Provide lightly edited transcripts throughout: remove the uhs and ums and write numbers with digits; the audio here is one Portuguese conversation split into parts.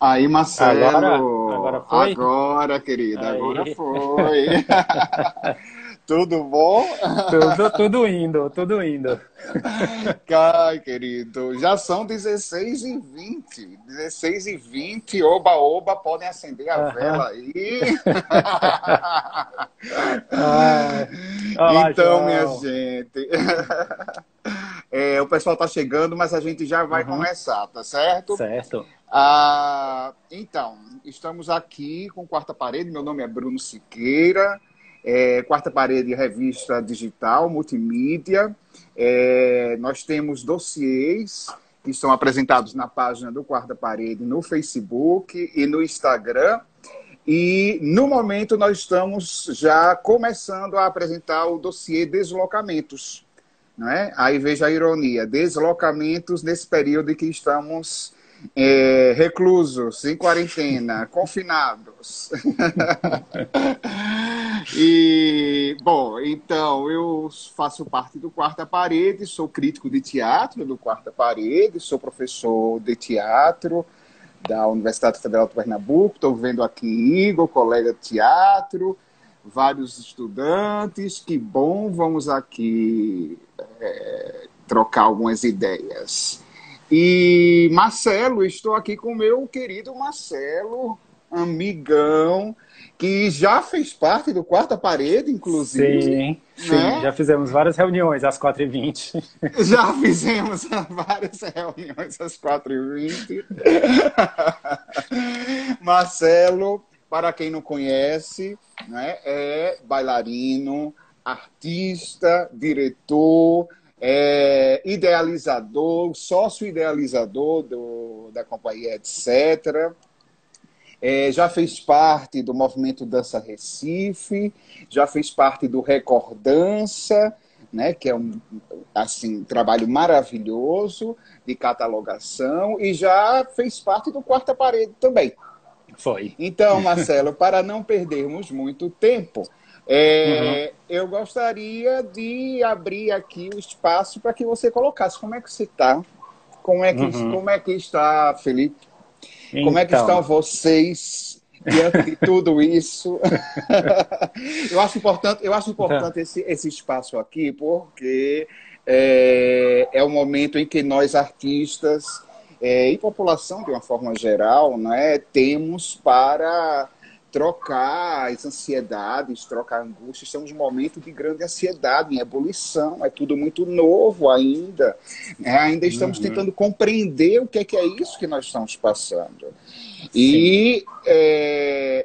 Aí, Agora Marcelo, foi? agora, querida, agora Aí. foi. Tudo bom? Tudo indo, tudo indo. Ai, querido, já são 16h20. 16h20, oba, oba, podem acender a vela Aham. aí. Ah, olá, Então, minha João. gente, o pessoal está chegando, mas a gente já vai Uhum. começar, tá certo? Certo. Então, estamos aqui com Quarta Parede. Meu nome é Bruno Siqueira. Quarta Parede, revista digital, multimídia. Nós temos dossiês que são apresentados na página do Quarta Parede, no Facebook e no Instagram. E, no momento, nós estamos já começando a apresentar o dossiê Deslocamentos. Não é? Aí veja a ironia, deslocamentos nesse período em que estamos reclusos, em quarentena, confinados. E, bom, então, eu faço parte do Quarta Parede, sou crítico de teatro do Quarta Parede, sou professor de teatro da Universidade Federal de Pernambuco, estou vendo aqui Igor, colega de teatro, vários estudantes, que bom, vamos aqui trocar algumas ideias. E Marcelo, estou aqui com o meu querido Marcelo, amigão, que já fez parte do Quarta Parede, inclusive, Sim, sim. né? Já fizemos várias reuniões às 4h20. Já fizemos várias reuniões às 4h20. Marcelo, para quem não conhece, né, é bailarino, artista, diretor, idealizador, sócio-idealizador da companhia, etc. Já fez parte do movimento Dança Recife, já fez parte do Recordança, né, que é um trabalho maravilhoso de catalogação, e já fez parte do Quarta Parede também. Foi. Então, Marcelo, para não perdermos muito tempo, Uhum, eu gostaria de abrir aqui o espaço para que você colocasse como é que você está, uhum. como é que está, Felipe, como é que estão Então, vocês diante de tudo isso. Eu acho tá. importante esse espaço aqui, porque é o momento em que nós, artistas, e população de uma forma geral, né, temos para trocar as ansiedades, trocar angústias. Estamos num momento de grande ansiedade, em ebulição, é tudo muito novo ainda. Né? Ainda estamos Uhum, tentando compreender o que é isso que nós estamos passando. sim.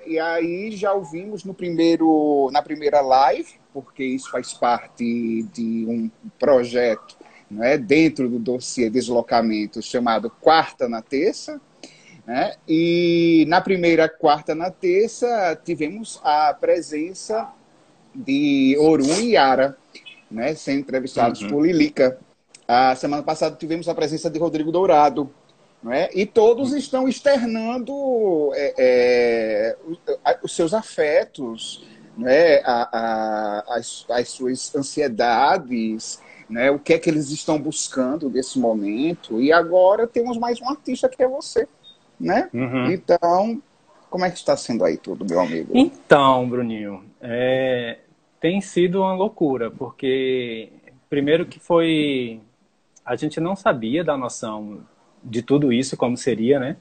E aí já ouvimos na primeira live, porque isso faz parte de um projeto, né, dentro do dossiê Deslocamento, chamado Quarta na Terça. Né? E na primeira quarta na terça tivemos a presença de Orun e Yara, né, sendo entrevistados Uhum, por Lilica. A semana passada tivemos a presença de Rodrigo Dourado, não é? E todos estão externando os seus afetos, né? As suas ansiedades, né? O que é que eles estão buscando nesse momento. E agora temos mais um artista que é você, né? uhum. Então, como é que está sendo aí tudo, meu amigo? Então, Bruninho, tem sido uma loucura, porque primeiro que foi, a gente não sabia da noção de tudo isso, como seria, né?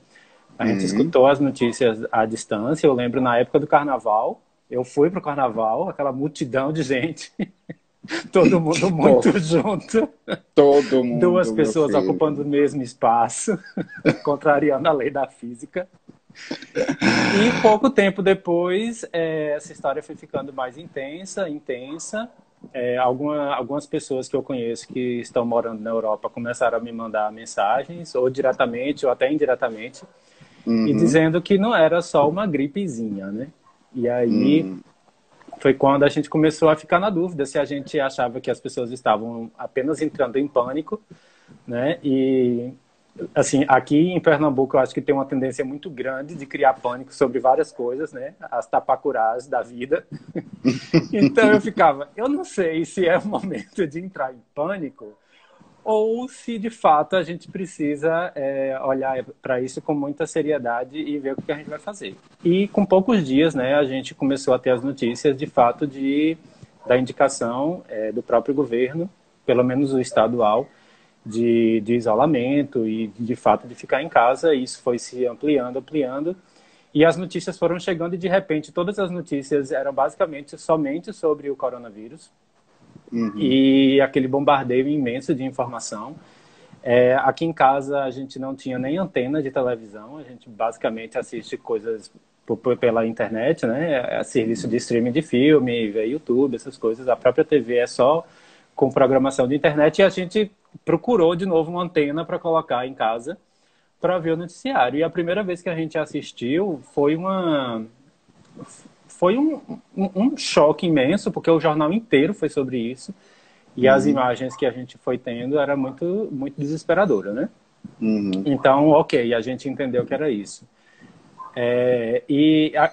A gente Hum. escutou as notícias à distância. Eu lembro na época do carnaval, eu fui pro carnaval, aquela multidão de gente, todo mundo Pô, muito junto, todo duas mundo, meu pessoas ocupando o filho. mesmo espaço, contrariando a lei da física. E pouco tempo depois, essa história foi ficando mais intensa, intensa. Algumas pessoas que eu conheço que estão morando na Europa começaram a me mandar mensagens, ou diretamente ou até indiretamente, e Uhum. dizendo que não era só uma gripezinha, né? E aí Hum. foi quando a gente começou a ficar na dúvida se a gente achava que as pessoas estavam apenas entrando em pânico, né? E assim, aqui em Pernambuco eu acho que tem uma tendência muito grande de criar pânico sobre várias coisas, né? As tapacurás da vida. Então eu ficava, eu não sei se é o momento de entrar em pânico ou se de fato a gente precisa olhar para isso com muita seriedade e ver o que a gente vai fazer. E com poucos dias, né, a gente começou a ter as notícias de fato da indicação do próprio governo, pelo menos o estadual, de isolamento e de fato de ficar em casa. E isso foi se ampliando, ampliando. E as notícias foram chegando e, de repente, todas as notícias eram basicamente somente sobre o coronavírus. E aquele bombardeio imenso de informação. Aqui em casa, a gente não tinha nem antena de televisão. A gente basicamente assiste coisas pela internet, né? Serviço de streaming de filme, YouTube, essas coisas. A própria TV é só com programação de internet. E a gente procurou, de novo, uma antena para colocar em casa para ver o noticiário. E a primeira vez que a gente assistiu foi um choque imenso, porque o jornal inteiro foi sobre isso. E as imagens que a gente foi tendo era muito, muito desesperadora, né? Então, ok, a gente entendeu que era isso.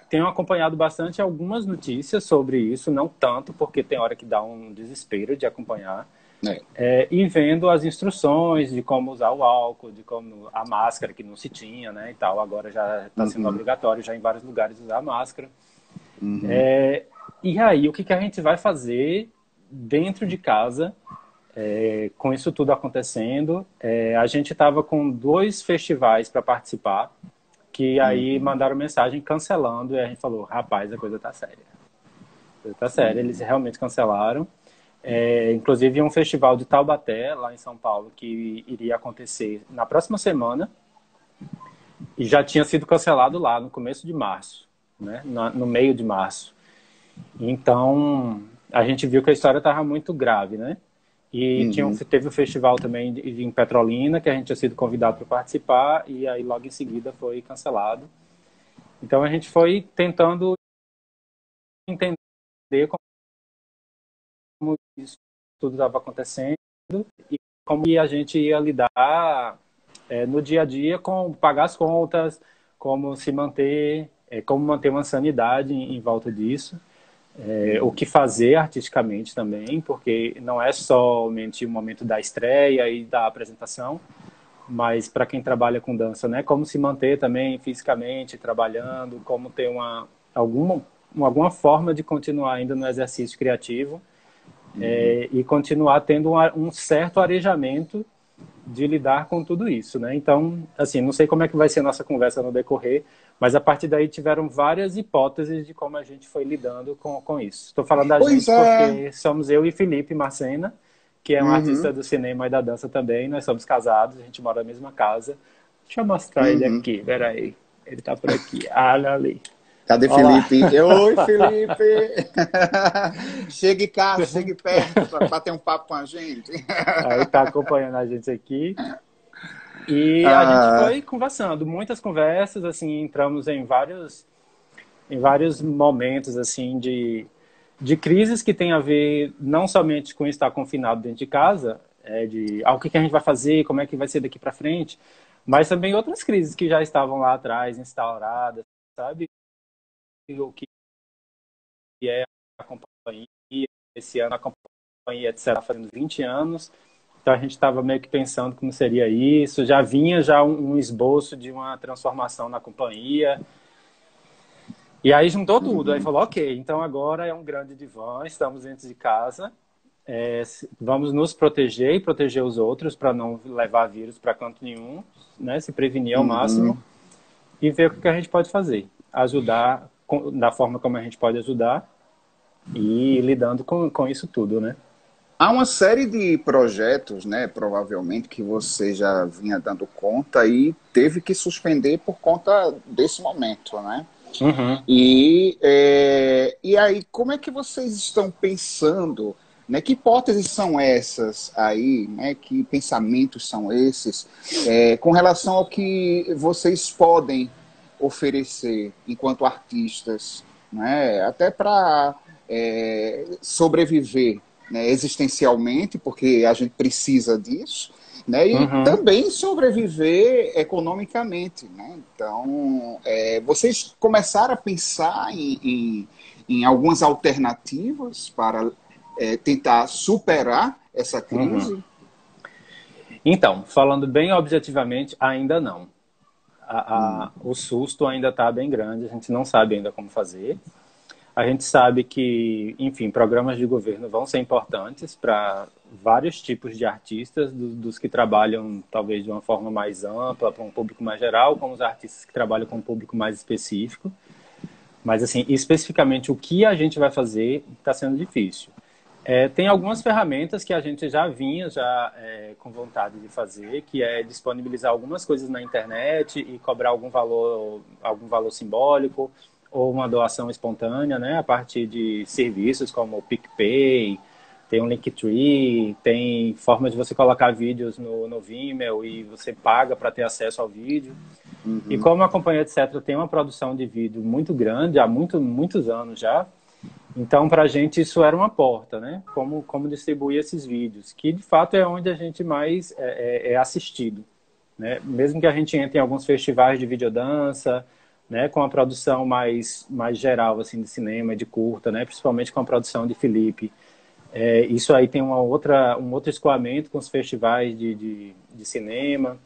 Tenho acompanhado bastante algumas notícias sobre isso, não tanto, porque tem hora que dá um desespero de acompanhar. E vendo as instruções de como usar o álcool, de como a máscara que não se tinha, né, e tal. Agora já está sendo obrigatório já em vários lugares usar a máscara. E aí, o que a gente vai fazer dentro de casa com isso tudo acontecendo? A gente estava com 2 festivais para participar, que aí mandaram mensagem cancelando, e a gente falou, rapaz, a coisa tá séria. A coisa tá séria, eles realmente cancelaram. Inclusive um festival de Taubaté, lá em São Paulo, que iria acontecer na próxima semana, e já tinha sido cancelado lá no começo de março, né? No meio de março. Então, a gente viu que a história estava muito grave, né? E teve o festival também em Petrolina, que a gente tinha sido convidado para participar, e aí logo em seguida foi cancelado. Então, a gente foi tentando entender como isso tudo estava acontecendo e como a gente ia lidar no dia a dia com pagar as contas, como se manter, como manter uma sanidade em volta disso, o que fazer artisticamente também, porque não é somente o momento da estreia e da apresentação, mas para quem trabalha com dança, né, como se manter também fisicamente trabalhando, como ter alguma forma de continuar ainda no exercício criativo. E continuar tendo um certo arejamento de lidar com tudo isso, né? Então, assim, não sei como é que vai ser a nossa conversa no decorrer, mas a partir daí tiveram várias hipóteses de como a gente foi lidando com isso. Estou falando da gente porque somos eu e Felipe Marcena, que é um artista do cinema e da dança também. Nós somos casados, a gente mora na mesma casa. Deixa eu mostrar ele aqui, peraí. Ele tá por aqui. Olha ali. Cadê Olá. Felipe? Oi, Felipe! Chegue cá, chegue perto para bater um papo com a gente. Aí tá acompanhando a gente aqui. E a gente foi conversando, muitas conversas, assim, entramos em vários momentos, assim, de crises que tem a ver não somente com estar confinado dentro de casa, o que a gente vai fazer, como é que vai ser daqui para frente, mas também outras crises que já estavam lá atrás, instauradas, sabe? O que é a companhia, esse ano a companhia, etc., fazendo 20 anos, então a gente estava meio que pensando como seria isso, já vinha um esboço de uma transformação na companhia, e aí juntou tudo, aí falou, ok, então agora é um grande divã, estamos dentro de casa, vamos nos proteger e proteger os outros para não levar vírus para canto nenhum, né, se prevenir ao máximo, e ver o que a gente pode fazer, ajudar da forma como a gente pode ajudar e ir lidando com isso tudo, né? Há uma série de projetos, né, provavelmente, que você já vinha dando conta e teve que suspender por conta desse momento, né? E aí, como é que vocês estão pensando, né? Que hipóteses são essas aí, né? Que pensamentos são esses com relação ao que vocês podem oferecer enquanto artistas, né? Até para sobreviver, né, existencialmente, porque a gente precisa disso, né? E também sobreviver economicamente, né? Então, vocês começaram a pensar em algumas alternativas para tentar superar essa crise? Então, falando bem objetivamente, ainda não. Hum, O susto ainda está bem grande, a gente não sabe ainda como fazer. A gente sabe que, enfim, programas de governo vão ser importantes para vários tipos de artistas, dos que trabalham talvez de uma forma mais ampla, para um público mais geral, como os artistas que trabalham com um público mais específico. Mas, assim, especificamente o que a gente vai fazer está sendo difícil. Tem algumas ferramentas que a gente já vinha com vontade de fazer, que é disponibilizar algumas coisas na internet e cobrar algum valor simbólico ou uma doação espontânea, né, a partir de serviços como o PicPay, tem um Linktree, tem formas de você colocar vídeos no Vimeo e você paga para ter acesso ao vídeo. E uhum, como a Companhia Etc. tem uma produção de vídeo muito grande, há muitos anos já, então, para a gente, isso era uma porta, né? Como distribuir esses vídeos, que de fato é onde a gente mais é assistido, né? Mesmo que a gente entre em alguns festivais de videodança, né? Com a produção mais geral, assim, de cinema, de curta, né? Principalmente com a produção de Felipe. Isso aí tem um outro escoamento com os festivais de cinema,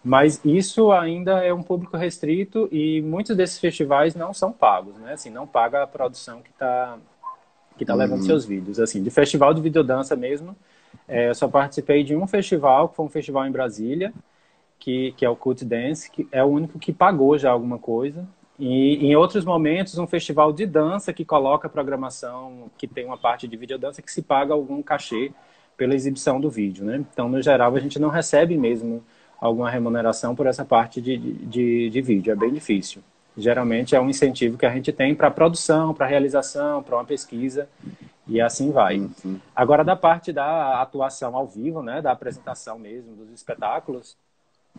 mas isso ainda é um público restrito e muitos desses festivais não são pagos, né? Assim, não paga a produção que tá levando uhum. seus vídeos. Assim, de festival de videodança mesmo, eu só participei de um festival, que foi um festival em Brasília, que é o Cult Dance, que é o único que pagou já alguma coisa. E em outros momentos, um festival de dança que coloca programação, que tem uma parte de videodança que se paga algum cachê pela exibição do vídeo, né? Então, no geral, a gente não recebe mesmo alguma remuneração por essa parte de vídeo. É bem difícil. Geralmente é um incentivo que a gente tem para produção, para realização, para uma pesquisa, e assim vai. Uhum. Agora, da parte da atuação ao vivo, né, da apresentação mesmo, dos espetáculos,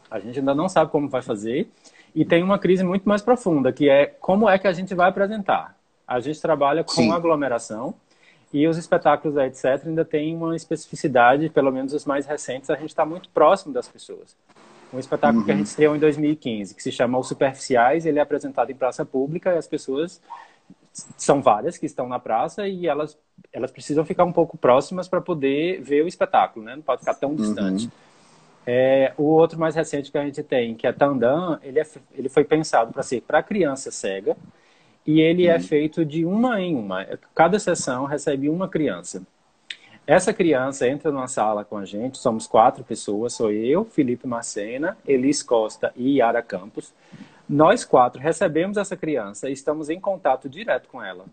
a gente ainda não sabe como vai fazer e tem uma crise muito mais profunda, que é como é que a gente vai apresentar. A gente trabalha com Sim. aglomeração e os espetáculos, etc., ainda tem uma especificidade, pelo menos os mais recentes, a gente está muito próximo das pessoas. Um espetáculo que a gente Uhum. estreou em 2015, que se chama Os Superficiais, ele é apresentado em praça pública e as pessoas são várias que estão na praça e elas precisam ficar um pouco próximas para poder ver o espetáculo, né? Não pode ficar tão distante. Uhum. O outro mais recente que a gente tem, que é Tandan, ele foi pensado para ser para criança cega e ele é Uhum. feito de uma em uma. Cada sessão recebe uma criança. Essa criança entra numa sala com a gente, somos 4 pessoas, sou eu, Felipe Macena, Elis Costa e Yara Campos. Nós 4 recebemos essa criança e estamos em contato direto com ela.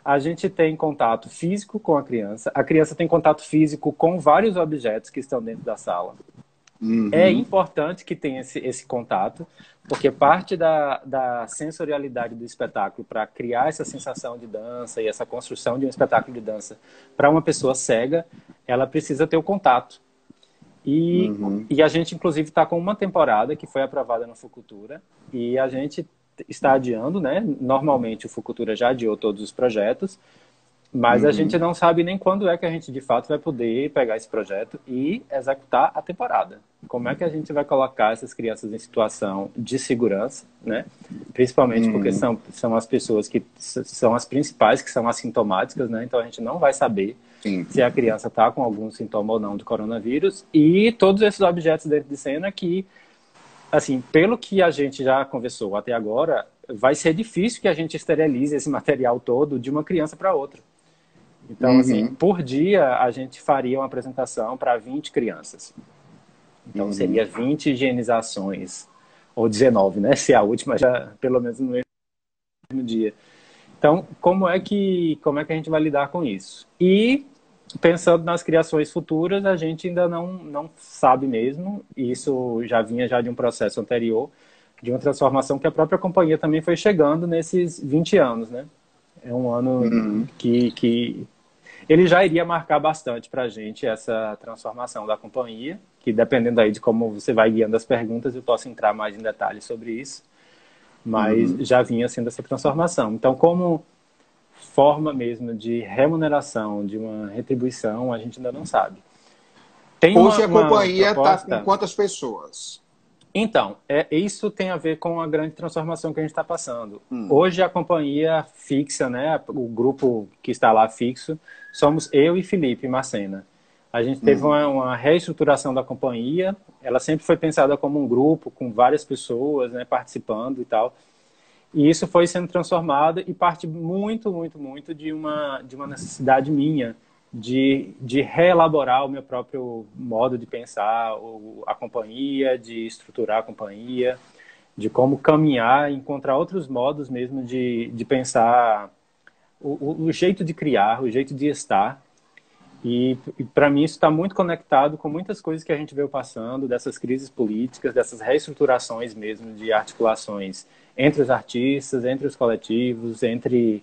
A gente tem contato físico com a criança tem contato físico com vários objetos que estão dentro da sala. É Uhum. importante que tenha esse contato, porque parte da sensorialidade do espetáculo para criar essa sensação de dança e essa construção de um espetáculo de dança para uma pessoa cega, ela precisa ter o contato. E, Uhum. e a gente, inclusive, está com uma temporada que foi aprovada no Fucultura e a gente está adiando, né? Normalmente o Fucultura já adiou todos os projetos, mas a gente Uhum. não sabe nem quando é que a gente de fato vai poder pegar esse projeto e executar a temporada. Como é que a gente vai colocar essas crianças em situação de segurança, né? Principalmente porque Uhum. são as pessoas que são as principais, que são assintomáticas, né? Então a gente não vai saber Sim. se a criança está com algum sintoma ou não do coronavírus. E todos esses objetos dentro de cena que, assim, pelo que a gente já conversou até agora, vai ser difícil que a gente esterilize esse material todo de uma criança para outra. Então, assim, Uhum. por dia a gente faria uma apresentação para 20 crianças. Então, Uhum. seria 20 higienizações, ou 19, né? Se a última já, pelo menos no mesmo dia. Então, como é que a gente vai lidar com isso? E, pensando nas criações futuras, a gente ainda não sabe mesmo. Isso já vinha já de um processo anterior, de uma transformação que a própria companhia também foi chegando nesses 20 anos, né? É um ano Uhum. que ele já iria marcar bastante para a gente essa transformação da companhia, que dependendo aí de como você vai guiando as perguntas, eu posso entrar mais em detalhes sobre isso, mas Uhum. já vinha sendo essa transformação. Então, como forma mesmo de remuneração, de uma retribuição, a gente ainda não sabe. Tem Hoje a uma companhia está com proposta. quantas pessoas? Então, isso tem a ver com a grande transformação que a gente está passando. Hum. Hoje a companhia fixa, né, o grupo que está lá fixo, somos eu e Felipe Macena. A gente teve uma reestruturação da companhia. Ela sempre foi pensada como um grupo, com várias pessoas, né, participando e tal. E isso foi sendo transformado e parte muito, muito, muito de uma necessidade minha de reelaborar o meu próprio modo de pensar a companhia, de estruturar a companhia, de como caminhar, encontrar outros modos mesmo de pensar o jeito de criar, o jeito de estar. E para mim isso está muito conectado com muitas coisas que a gente veio passando, dessas crises políticas, dessas reestruturações mesmo de articulações entre os artistas, entre os coletivos, entre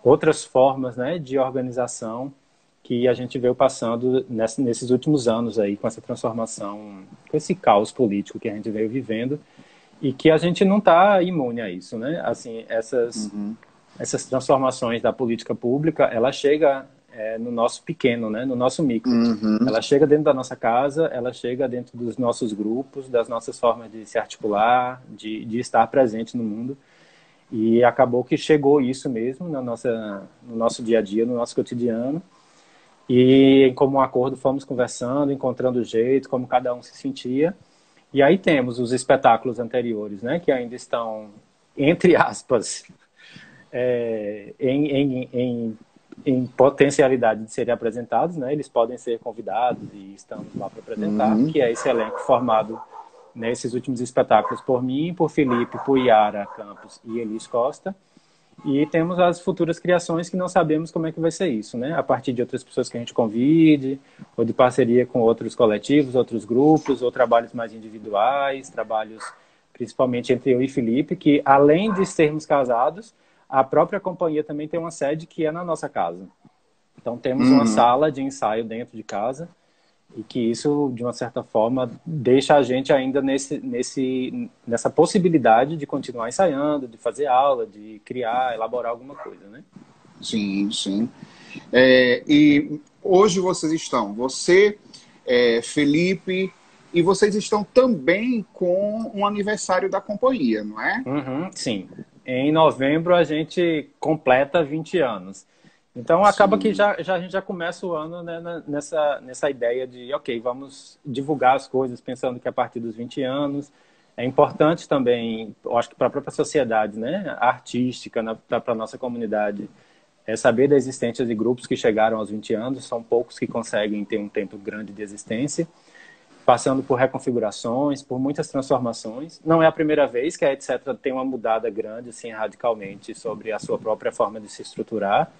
outras formas, né, de organização que a gente veio passando nesses últimos anos aí, com essa transformação, com esse caos político que a gente veio vivendo e que a gente não está imune a isso, né? Assim, essas transformações da política pública, ela chega no nosso pequeno, né? No nosso micro. Ela chega dentro da nossa casa, ela chega dentro dos nossos grupos, das nossas formas de se articular, de estar presente no mundo. E acabou que chegou isso mesmo no nosso dia a dia, no nosso cotidiano. E como um acordo fomos conversando, encontrando o jeito, como cada um se sentia. E aí temos os espetáculos anteriores, né? Que ainda estão, entre aspas, em potencialidade de serem apresentados, né? Eles podem ser convidados e estamos lá para apresentar, que é esse elenco formado nesses últimos espetáculos por mim, por Felipe, por Yara Campos e Elis Costa. E temos as futuras criações que não sabemos como é que vai ser isso, né? A partir de outras pessoas que a gente convide, ou de parceria com outros coletivos, outros grupos, ou trabalhos mais individuais, trabalhos principalmente entre eu e Felipe, que além de sermos casados, a própria companhia também tem uma sede que é na nossa casa. Então temos uma sala de ensaio dentro de casa e que isso, de uma certa forma, deixa a gente ainda nessa possibilidade de continuar ensaiando, de fazer aula, de criar, elaborar alguma coisa, né? Sim, sim. E hoje você, Felipe, e vocês estão também com um aniversário da companhia, não é? Sim. Em novembro a gente completa 20 anos. Então acaba que a gente já começa o ano, né, nessa ideia de, ok, vamos divulgar as coisas pensando que a partir dos 20 anos é importante também, eu acho que para a própria sociedade, né, artística, para a nossa comunidade, saber da existência de grupos que chegaram aos 20 anos, são poucos que conseguem ter um tempo grande de existência, passando por reconfigurações, por muitas transformações. Não é a primeira vez que a Etc. tem uma mudada grande, assim, radicalmente, sobre a sua própria forma de se estruturar.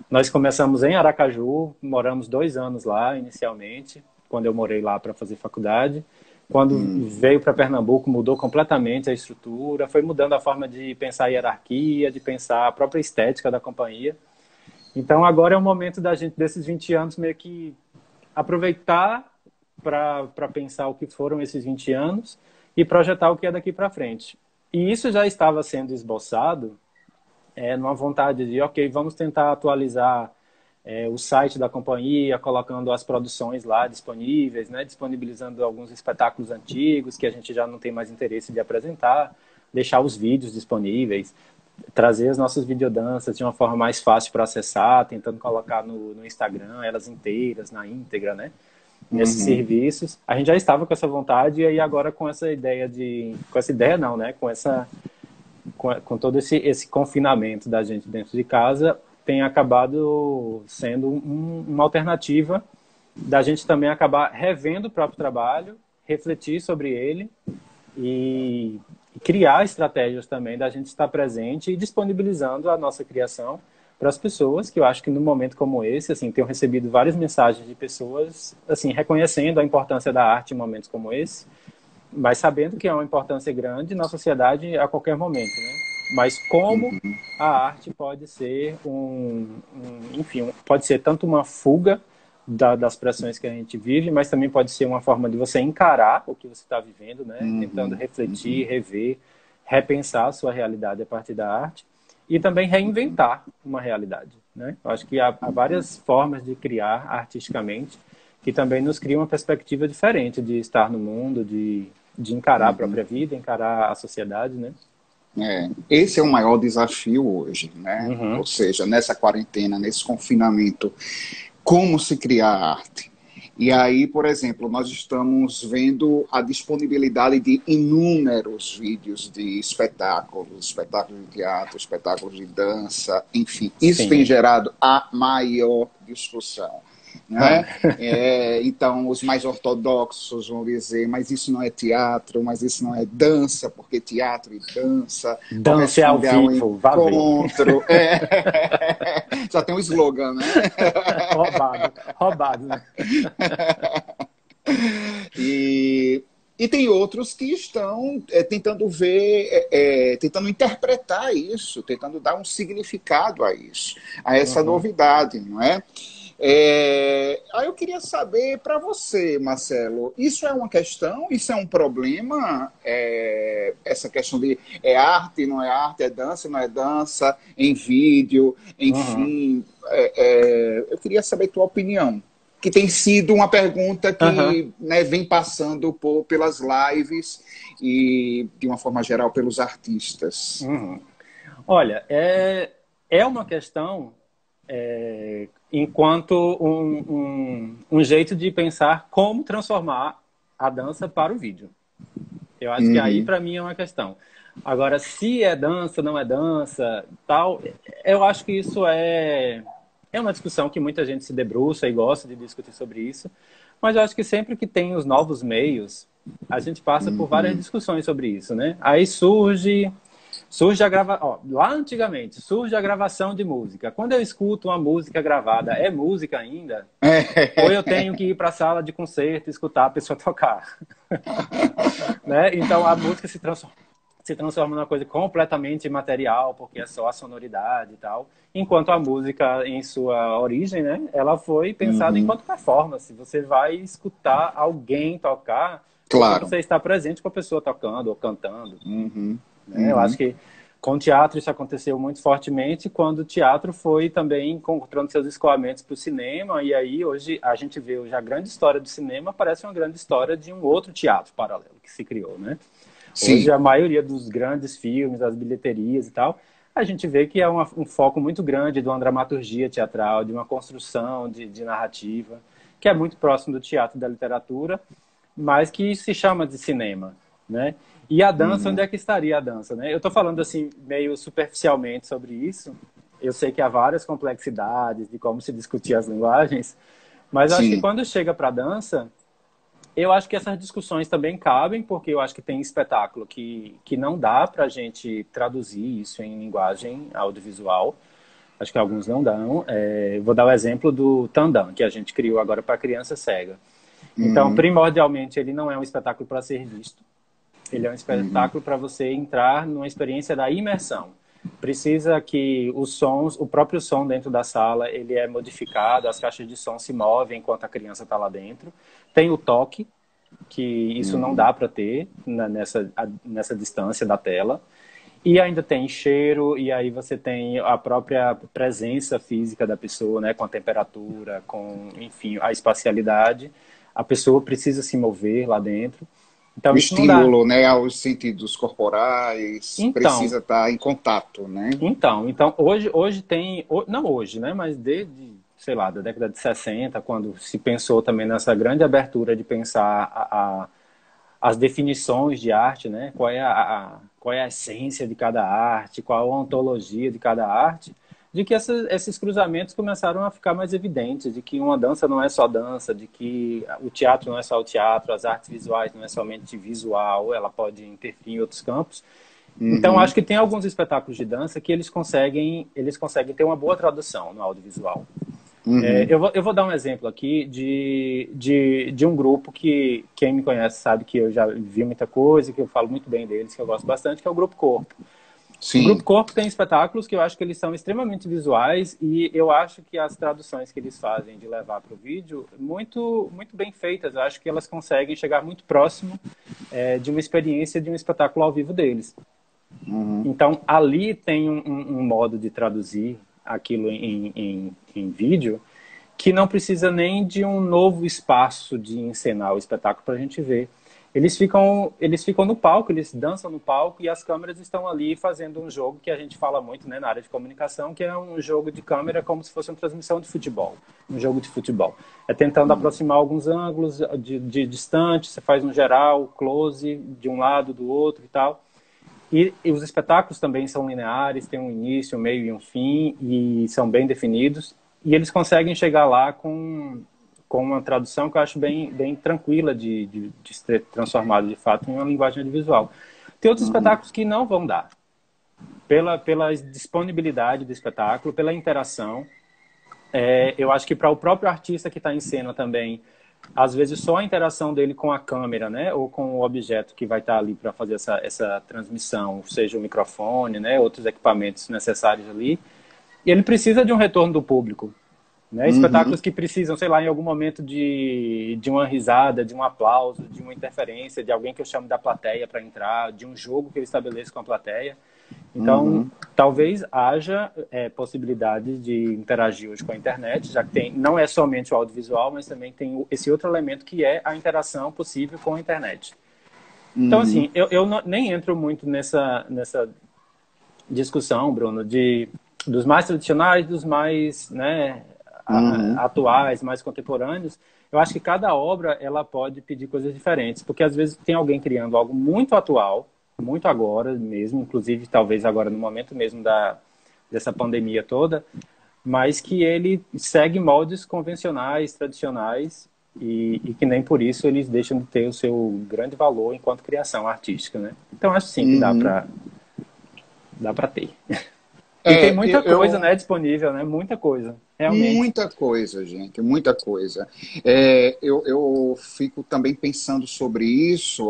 Nós começamos em Aracaju, moramos 2 anos lá, inicialmente, quando eu morei lá para fazer faculdade. Quando veio para Pernambuco, mudou completamente a estrutura, foi mudando a forma de pensar a hierarquia, de pensar a própria estética da companhia. Então, agora é o momento da gente, desses 20 anos, meio que aproveitar para pensar o que foram esses 20 anos e projetar o que é daqui para frente. E isso já estava sendo esboçado numa vontade de, ok, vamos tentar atualizar o site da companhia, colocando as produções lá disponíveis, né, disponibilizando alguns espetáculos antigos que a gente já não tem mais interesse de apresentar, deixar os vídeos disponíveis, trazer as nossas videodanças de uma forma mais fácil para acessar, tentando colocar no Instagram elas inteiras, na íntegra, né? Nesses serviços. A gente já estava com essa vontade e aí agora com essa ideia com essa ideia não, né? Com todo esse confinamento da gente dentro de casa, tem acabado sendo uma alternativa da gente também acabar revendo o próprio trabalho, refletir sobre ele e criar estratégias também da gente estar presente e disponibilizando a nossa criação para as pessoas, que eu acho que num momento como esse, assim, tenho recebido várias mensagens de pessoas, assim, reconhecendo a importância da arte em momentos como esse, mas sabendo que é uma importância grande na sociedade a qualquer momento, né? Mas como a arte pode ser enfim, pode ser tanto uma fuga das pressões que a gente vive, mas também pode ser uma forma de você encarar o que você está vivendo, né? Tentando refletir, rever, repensar a sua realidade a partir da arte e também reinventar uma realidade, né? Eu acho que há várias formas de criar artisticamente que também nos criam uma perspectiva diferente de estar no mundo, de encarar a própria vida, encarar a sociedade, né? Esse é o maior desafio hoje, né? Ou seja, nessa quarentena, nesse confinamento, como se criar arte. E aí, por exemplo, nós estamos vendo a disponibilidade de inúmeros vídeos de espetáculos, espetáculos de teatro, espetáculos de dança, enfim. Isso tem Sim. gerado a maior discussão. Ah, Né? Então, os mais ortodoxos vão dizer, mas isso não é teatro, mas isso não é dança, porque teatro e dança dança ao corresponde ao vivo, vá ver. encontro. Já tem um slogan, né? Roubado, roubado, né? E tem outros que estão tentando ver, tentando interpretar isso, tentando dar um significado a isso, a essa Uhum. novidade, não é? Aí eu queria saber para você, Marcelo, isso é uma questão, isso é um problema, essa questão de arte, não é arte, é dança, não é dança, em vídeo, Uhum. enfim, eu queria saber tua opinião, que tem sido uma pergunta Aham. que, né, vem passando pelas lives e, de uma forma geral, pelos artistas. Uhum. Olha, é uma questão enquanto um jeito de pensar como transformar a dança para o vídeo. Eu acho que aí, Uhum, para mim, é uma questão. Agora, se é dança, não é dança, tal, eu acho que isso é uma discussão que muita gente se debruça e gosta de discutir sobre isso, mas eu acho que sempre que tem os novos meios, a gente passa por várias uhum, discussões sobre isso, né? Aí surge a gravação, lá antigamente, surge a gravação de música. Quando eu escuto uma música gravada, é música ainda? Ou eu tenho que ir para a sala de concerto e escutar a pessoa tocar? Né? Então a música se transforma numa coisa completamente imaterial, porque é só a sonoridade e tal. Enquanto a música, em sua origem, né, ela foi pensada uhum. enquanto performance. Você vai escutar alguém tocar porque Claro. você está presente com a pessoa tocando ou cantando. Uhum, Né? Eu acho uhum, que com o teatro isso aconteceu muito fortemente quando o teatro foi também encontrando seus escoamentos para o cinema, e aí hoje a gente vê hoje a grande história do cinema parece uma grande história de um outro teatro paralelo que se criou, né? Hoje sim. a maioria dos grandes filmes, das bilheterias e tal, a gente vê que é um foco muito grande de uma dramaturgia teatral, de uma construção de narrativa, que é muito próximo do teatro e da literatura, mas que se chama de cinema, né? E a dança, onde Uhum, é que estaria a dança, né? Eu estou falando assim meio superficialmente sobre isso. Eu sei que há várias complexidades de como se discutir as linguagens, mas eu acho que sim. quando chega para a dança, eu acho que essas discussões também cabem, porque eu acho que tem espetáculo que não dá para a gente traduzir isso em linguagem audiovisual. Acho que alguns não dão. Vou dar o exemplo do Tandem, que a gente criou agora para criança cega. Então, Uhum, primordialmente, ele não é um espetáculo para ser visto. Ele é um uhum, espetáculo para você entrar numa experiência da imersão. Precisa que os sons, o próprio som dentro da sala, ele é modificado, as caixas de som se movem enquanto a criança está lá dentro. Tem o toque, que isso não uhum, dá para ter nessa distância da tela. E ainda tem cheiro, e aí você tem a própria presença física da pessoa, né, com a temperatura, com, enfim, a espacialidade. A pessoa precisa se mover lá dentro. o Então, isso não dá. estímulo, né, aos sentidos corporais Então, precisa estar em contato, né? então hoje tem, não hoje, né, mas desde, sei lá, da década de 60, quando se pensou também nessa grande abertura de pensar as definições de arte, né? Qual é a essência de cada arte, qual a ontologia de cada arte, de que esses cruzamentos começaram a ficar mais evidentes, de que uma dança não é só dança, de que o teatro não é só o teatro, as artes visuais não é somente visual, ela pode interferir em outros campos. Então, acho Uhum, que tem alguns espetáculos de dança que eles conseguem ter uma boa tradução no audiovisual. uhum, Eu vou dar um exemplo aqui de um grupo que quem me conhece sabe que eu já vi muita coisa, que eu falo muito bem deles, que eu gosto bastante, que é o Grupo Corpo. O Grupo sim. Corpo tem espetáculos que eu acho que eles são extremamente visuais e eu acho que as traduções que eles fazem de levar para o vídeo, muito, muito bem feitas. Eu acho que elas conseguem chegar muito próximo de uma experiência de um espetáculo ao vivo deles. Uhum, Então, ali tem um modo de traduzir aquilo em vídeo que não precisa nem de um novo espaço de encenar o espetáculo para a gente ver. eles ficam no palco, eles dançam no palco e as câmeras estão ali fazendo um jogo que a gente fala muito, né, na área de comunicação, que é um jogo de câmera como se fosse uma transmissão de futebol, um jogo de futebol. É tentando aproximar alguns ângulos de distante, você faz um geral, close de um lado, do outro e tal. E os espetáculos também são lineares, tem um início, um meio e um fim, e são bem definidos. E eles conseguem chegar lá com uma tradução que eu acho bem tranquila de ser transformado, de fato, em uma linguagem audiovisual. Tem outros espetáculos que não vão dar. Pela disponibilidade do espetáculo, pela interação. Eu acho que para o próprio artista que está em cena também, às vezes só a interação dele com a câmera, né, ou com o objeto que vai estar ali para fazer essa transmissão, seja o microfone, né, outros equipamentos necessários ali, e ele precisa de um retorno do público, né, espetáculos que precisam, sei lá, em algum momento de uma risada, de um aplauso, de uma interferência, de alguém que eu chamo da plateia para entrar, de um jogo que ele estabeleça com a plateia. Então, talvez haja possibilidade de interagir hoje com a internet, já que não é somente o audiovisual, mas também tem esse outro elemento que é a interação possível com a internet. Então, assim, eu nem entro muito nessa discussão, Bruno, dos mais tradicionais, dos mais, né, atuais, mais contemporâneos. Eu acho que cada obra ela pode pedir coisas diferentes, porque às vezes tem alguém criando algo muito atual, muito agora mesmo, inclusive talvez agora no momento mesmo dessa pandemia toda, mas que ele segue moldes convencionais, tradicionais, e que nem por isso eles deixam de ter o seu grande valor enquanto criação artística, né? Então acho sim que dá para ter. E tem muita coisa, né, disponível, né? Muita coisa, realmente. Muita coisa, gente, muita coisa. Eu fico também pensando sobre isso.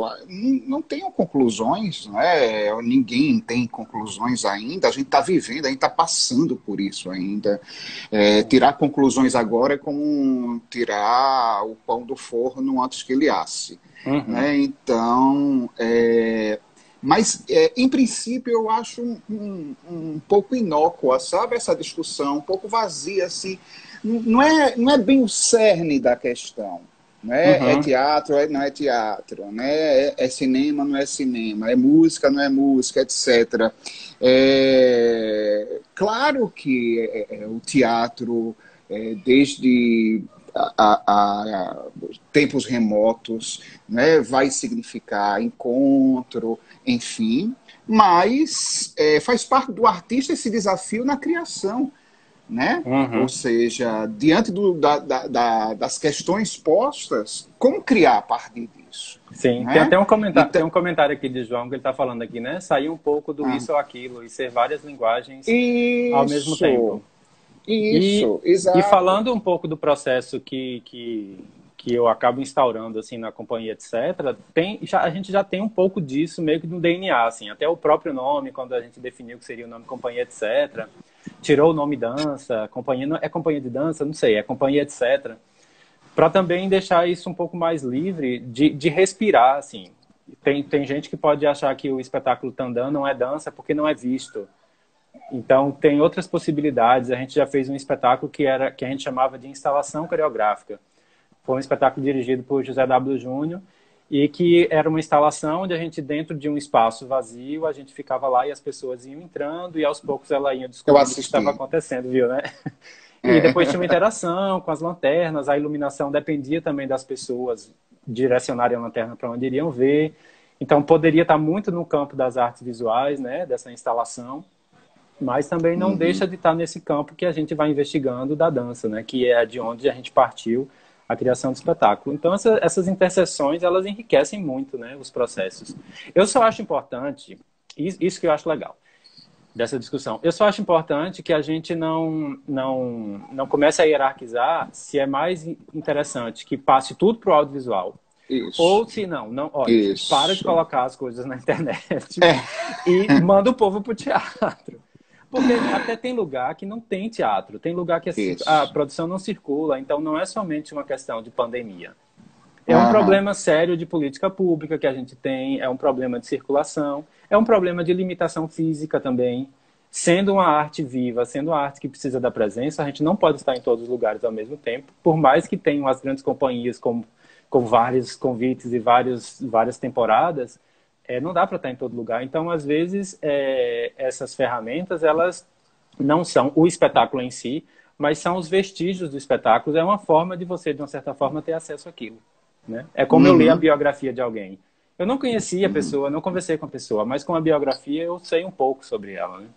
Não tenho conclusões, né? Ninguém tem conclusões ainda. A gente está vivendo, a gente está passando por isso ainda. Tirar conclusões agora é como tirar o pão do forno antes que ele asse. Né? Então, mas, em princípio, eu acho um pouco inócua, sabe? Essa discussão, um pouco vazia, assim. Não é bem o cerne da questão. Né? É teatro, não é teatro. Né? É cinema, não é cinema. É música, não é música, etc. Claro que o teatro, desde tempos remotos, né, vai significar encontro, enfim, mas faz parte do artista esse desafio na criação, né? Ou seja, diante das questões postas, como criar a partir disso? Sim, né? tem até um comentário, tem um comentário aqui de João que ele está falando aqui, né? Sair um pouco do isso ou aquilo e ser várias linguagens ao mesmo tempo. Isso, exato. E falando um pouco do processo que eu acabo instaurando assim na companhia, etc., a gente já tem um pouco disso meio que no DNA, assim, até o próprio nome, quando a gente definiu que seria o nome companhia, etc., tirou o nome dança, companhia, não é companhia de dança, não sei, é companhia, etc., para também deixar isso um pouco mais livre de respirar, assim. Tem gente que pode achar que o espetáculo Tandã não é dança porque não é visto. Então, tem outras possibilidades. A gente já fez um espetáculo que a gente chamava de instalação coreográfica. Foi um espetáculo dirigido por José W. Júnior e que era uma instalação onde a gente, dentro de um espaço vazio, a gente ficava lá e as pessoas iam entrando e aos poucos elas iam descobrindo o que estava acontecendo, viu, né? E depois tinha uma interação com as lanternas, a iluminação dependia também das pessoas direcionarem a lanterna para onde iriam ver. Então, poderia estar muito no campo das artes visuais, né, dessa instalação, mas também não deixa de estar nesse campo que a gente vai investigando da dança, né? Que é de onde a gente partiu a criação do espetáculo. Então, essas interseções, elas enriquecem muito, né, os processos. Eu só acho importante, isso que eu acho legal dessa discussão, eu só acho importante que a gente não comece a hierarquizar se é mais interessante que passe tudo para o audiovisual. Isso. Ou se olha, para de colocar as coisas na internet e manda o povo para o teatro. Porque até tem lugar que não tem teatro, tem lugar que a produção não circula, então não é somente uma questão de pandemia. É um problema sério de política pública que a gente tem, é um problema de circulação, é um problema de limitação física também. Sendo uma arte viva, sendo uma arte que precisa da presença, a gente não pode estar em todos os lugares ao mesmo tempo, por mais que tenham as grandes companhias como com vários convites e várias temporadas, não dá para estar em todo lugar. Então, às vezes, essas ferramentas, elas não são o espetáculo em si, mas são os vestígios do espetáculo. É uma forma de você, de uma certa forma, ter acesso àquilo, né? É como eu ler a biografia de alguém. Eu não conhecia a pessoa, não conversei com a pessoa, mas com a biografia eu sei um pouco sobre ela, né?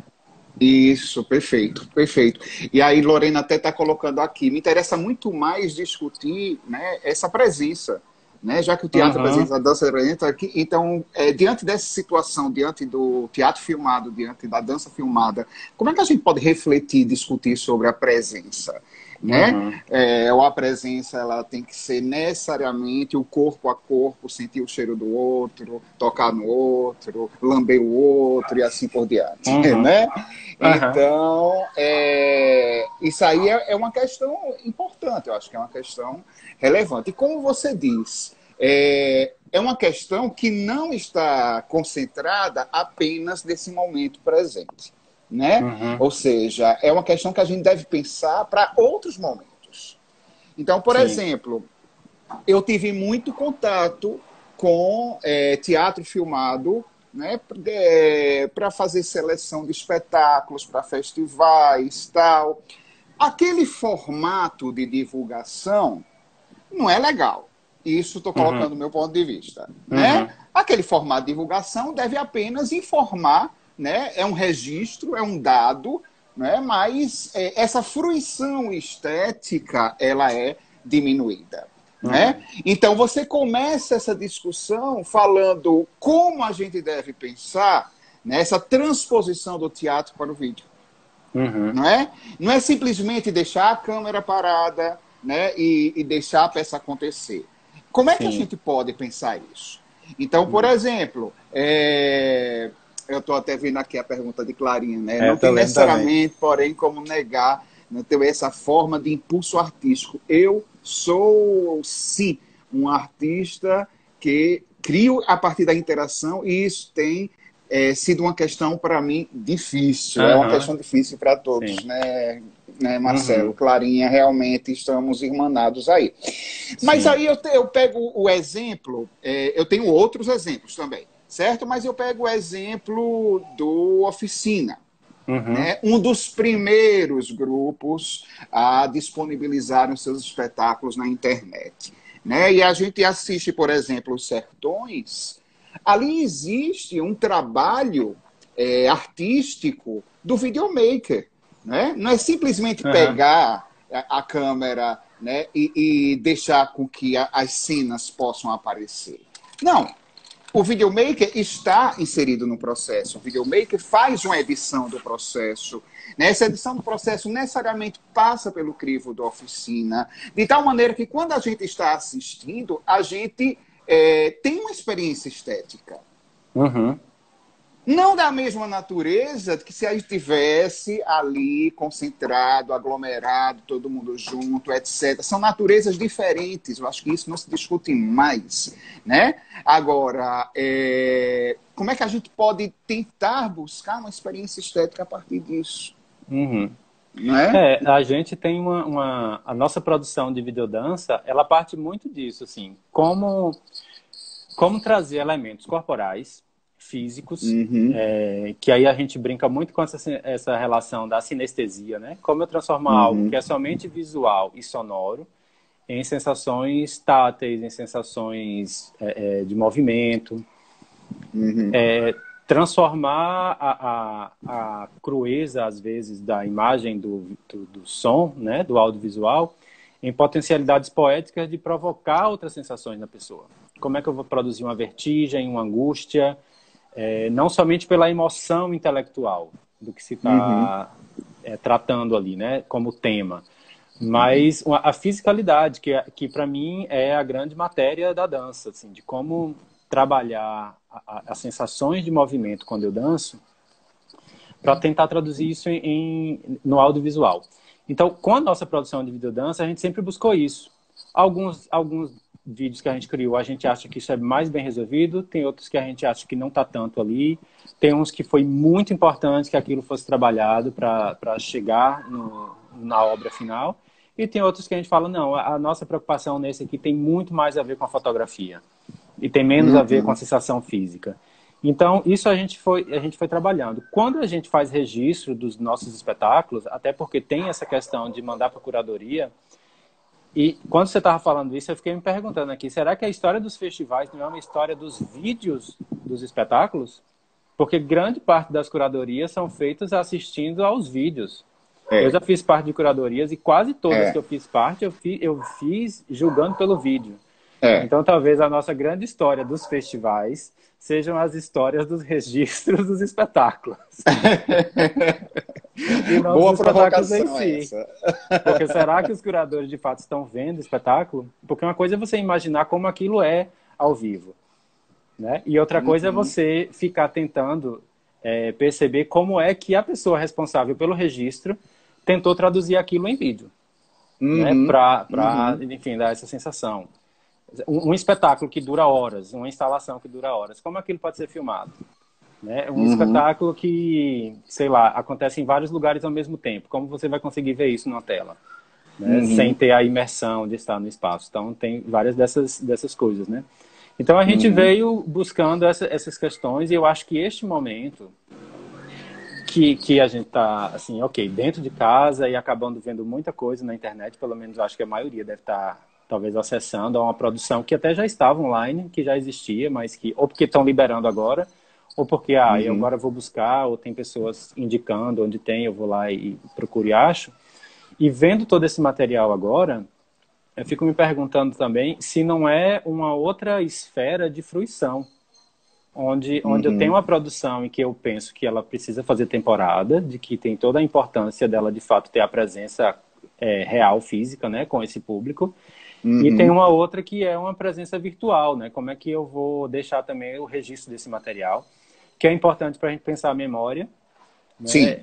Isso, perfeito, perfeito. E aí, Lorena até está colocando aqui, me interessa muito mais discutir, né, essa presença, né, já que o teatro apresenta, a dança apresenta aqui, então, diante dessa situação, diante do teatro filmado, diante da dança filmada, como é que a gente pode refletir, discutir sobre a presença? Né? Ou a presença ela tem que ser necessariamente o corpo a corpo, sentir o cheiro do outro, tocar no outro, lamber o outro e assim por diante, né? Então, isso aí é uma questão importante, eu acho que é uma questão relevante. E como você diz, é uma questão que não está concentrada apenas nesse momento presente. Né? Ou seja, é uma questão que a gente deve pensar para outros momentos. Então, por exemplo, eu tive muito contato com teatro filmado, né, para fazer seleção de espetáculos, para festivais, tal. Aquele formato de divulgação não é legal. Isso estou colocando do meu ponto de vista. Né? Aquele formato de divulgação deve apenas informar, né? É um registro, é um dado, né? Mas essa fruição estética ela é diminuída. Né? Então você começa essa discussão falando como a gente deve pensar nessa transposição do teatro para o vídeo. Não é simplesmente deixar a câmera parada, né? e deixar a peça acontecer. Como é que a gente pode pensar isso? Então, por exemplo, eu estou até vendo aqui a pergunta de Clarinha, né? Não tem necessariamente, porém, como negar, não ter essa forma de impulso artístico. Eu sou, sim, um artista que crio a partir da interação e isso tem sido uma questão, para mim, difícil. É uma questão difícil para todos, né, Marcelo? Clarinha, realmente estamos irmanados aí. Mas aí eu pego o exemplo, eu tenho outros exemplos também. Certo? Mas eu pego o exemplo do Oficina, né? Um dos primeiros grupos a disponibilizar os seus espetáculos na internet. Né? E a gente assiste, por exemplo, Os Sertões. Ali existe um trabalho artístico do videomaker. Né? Não é simplesmente pegar a câmera, né, e deixar com que as cenas possam aparecer. Não. O videomaker está inserido no processo. O videomaker faz uma edição do processo. Essa edição do processo necessariamente passa pelo crivo da oficina, de tal maneira que quando a gente está assistindo, a gente tem uma experiência estética. Não da mesma natureza que se a gente estivesse ali concentrado, aglomerado, todo mundo junto, etc. São naturezas diferentes. Eu acho que isso não se discute mais. Né? Agora, como é que a gente pode tentar buscar uma experiência estética a partir disso? Né? A gente tem a nossa produção de videodança, ela parte muito disso, assim, como trazer elementos corporais, físicos, que aí a gente brinca muito com essa relação da sinestesia, né? Como eu transformar algo que é somente visual e sonoro em sensações táteis, em sensações de movimento, transformar a crueza, às vezes, da imagem do som, né? Do audiovisual, em potencialidades poéticas de provocar outras sensações na pessoa. Como é que eu vou produzir uma vertigem, uma angústia, não somente pela emoção intelectual do que se está tratando ali, né, como tema, mas a fisicalidade, que para mim é a grande matéria da dança, assim, de como trabalhar as sensações de movimento quando eu danço, para tentar traduzir isso no audiovisual. Então, com a nossa produção de videodança, a gente sempre buscou isso. Alguns vídeos que a gente criou, a gente acha que isso é mais bem resolvido, tem outros que a gente acha que não está tanto ali, tem uns que foi muito importante que aquilo fosse trabalhado para chegar na obra final, E tem outros que a gente fala, não, a nossa preocupação nesse aqui tem muito mais a ver com a fotografia. E tem menos a ver com a sensação física. Então, isso a gente foi trabalhando. Quando a gente faz registro dos nossos espetáculos, até porque tem essa questão de mandar para a curadoria, e quando você estava falando isso, eu fiquei me perguntando aqui, será que a história dos festivais não é uma história dos vídeos dos espetáculos? Porque grande parte das curadorias são feitas assistindo aos vídeos. Eu já fiz parte de curadorias e quase todas que eu fiz parte, eu fiz julgando pelo vídeo. Então, talvez a nossa grande história dos festivais sejam as histórias dos registros dos espetáculos. E não Boa dos espetáculos em provocação si. essa. Porque será que os curadores de fato estão vendo o espetáculo? Porque uma coisa é você imaginar como aquilo é ao vivo, né? E outra coisa é você ficar tentando perceber como é que a pessoa responsável pelo registro tentou traduzir aquilo em vídeo, né? Enfim, dar essa sensação. Um espetáculo que dura horas, uma instalação que dura horas, como aquilo pode ser filmado? Né? Um espetáculo que, sei lá, acontece em vários lugares ao mesmo tempo. Como você vai conseguir ver isso numa tela? Né? Sem ter a imersão de estar no espaço. Então, tem várias dessas coisas, né? Então, a gente veio buscando essas questões e eu acho que este momento que a gente está, assim, ok, dentro de casa e acabando vendo muita coisa na internet, pelo menos eu acho que a maioria deve estar talvez acessando a uma produção que até já estava online, que já existia, mas que ou porque estão liberando agora, ou porque eu agora vou buscar, ou tem pessoas indicando onde tem, eu vou lá e procuro e acho. E vendo todo esse material agora, eu fico me perguntando também se não é uma outra esfera de fruição, onde eu tenho uma produção em que eu penso que ela precisa fazer temporada, de que tem toda a importância dela de fato ter a presença real, física, né, com esse público. E tem uma outra que é uma presença virtual, né? Como é que eu vou deixar também o registro desse material, que é importante para a gente pensar a memória. Né? Sim,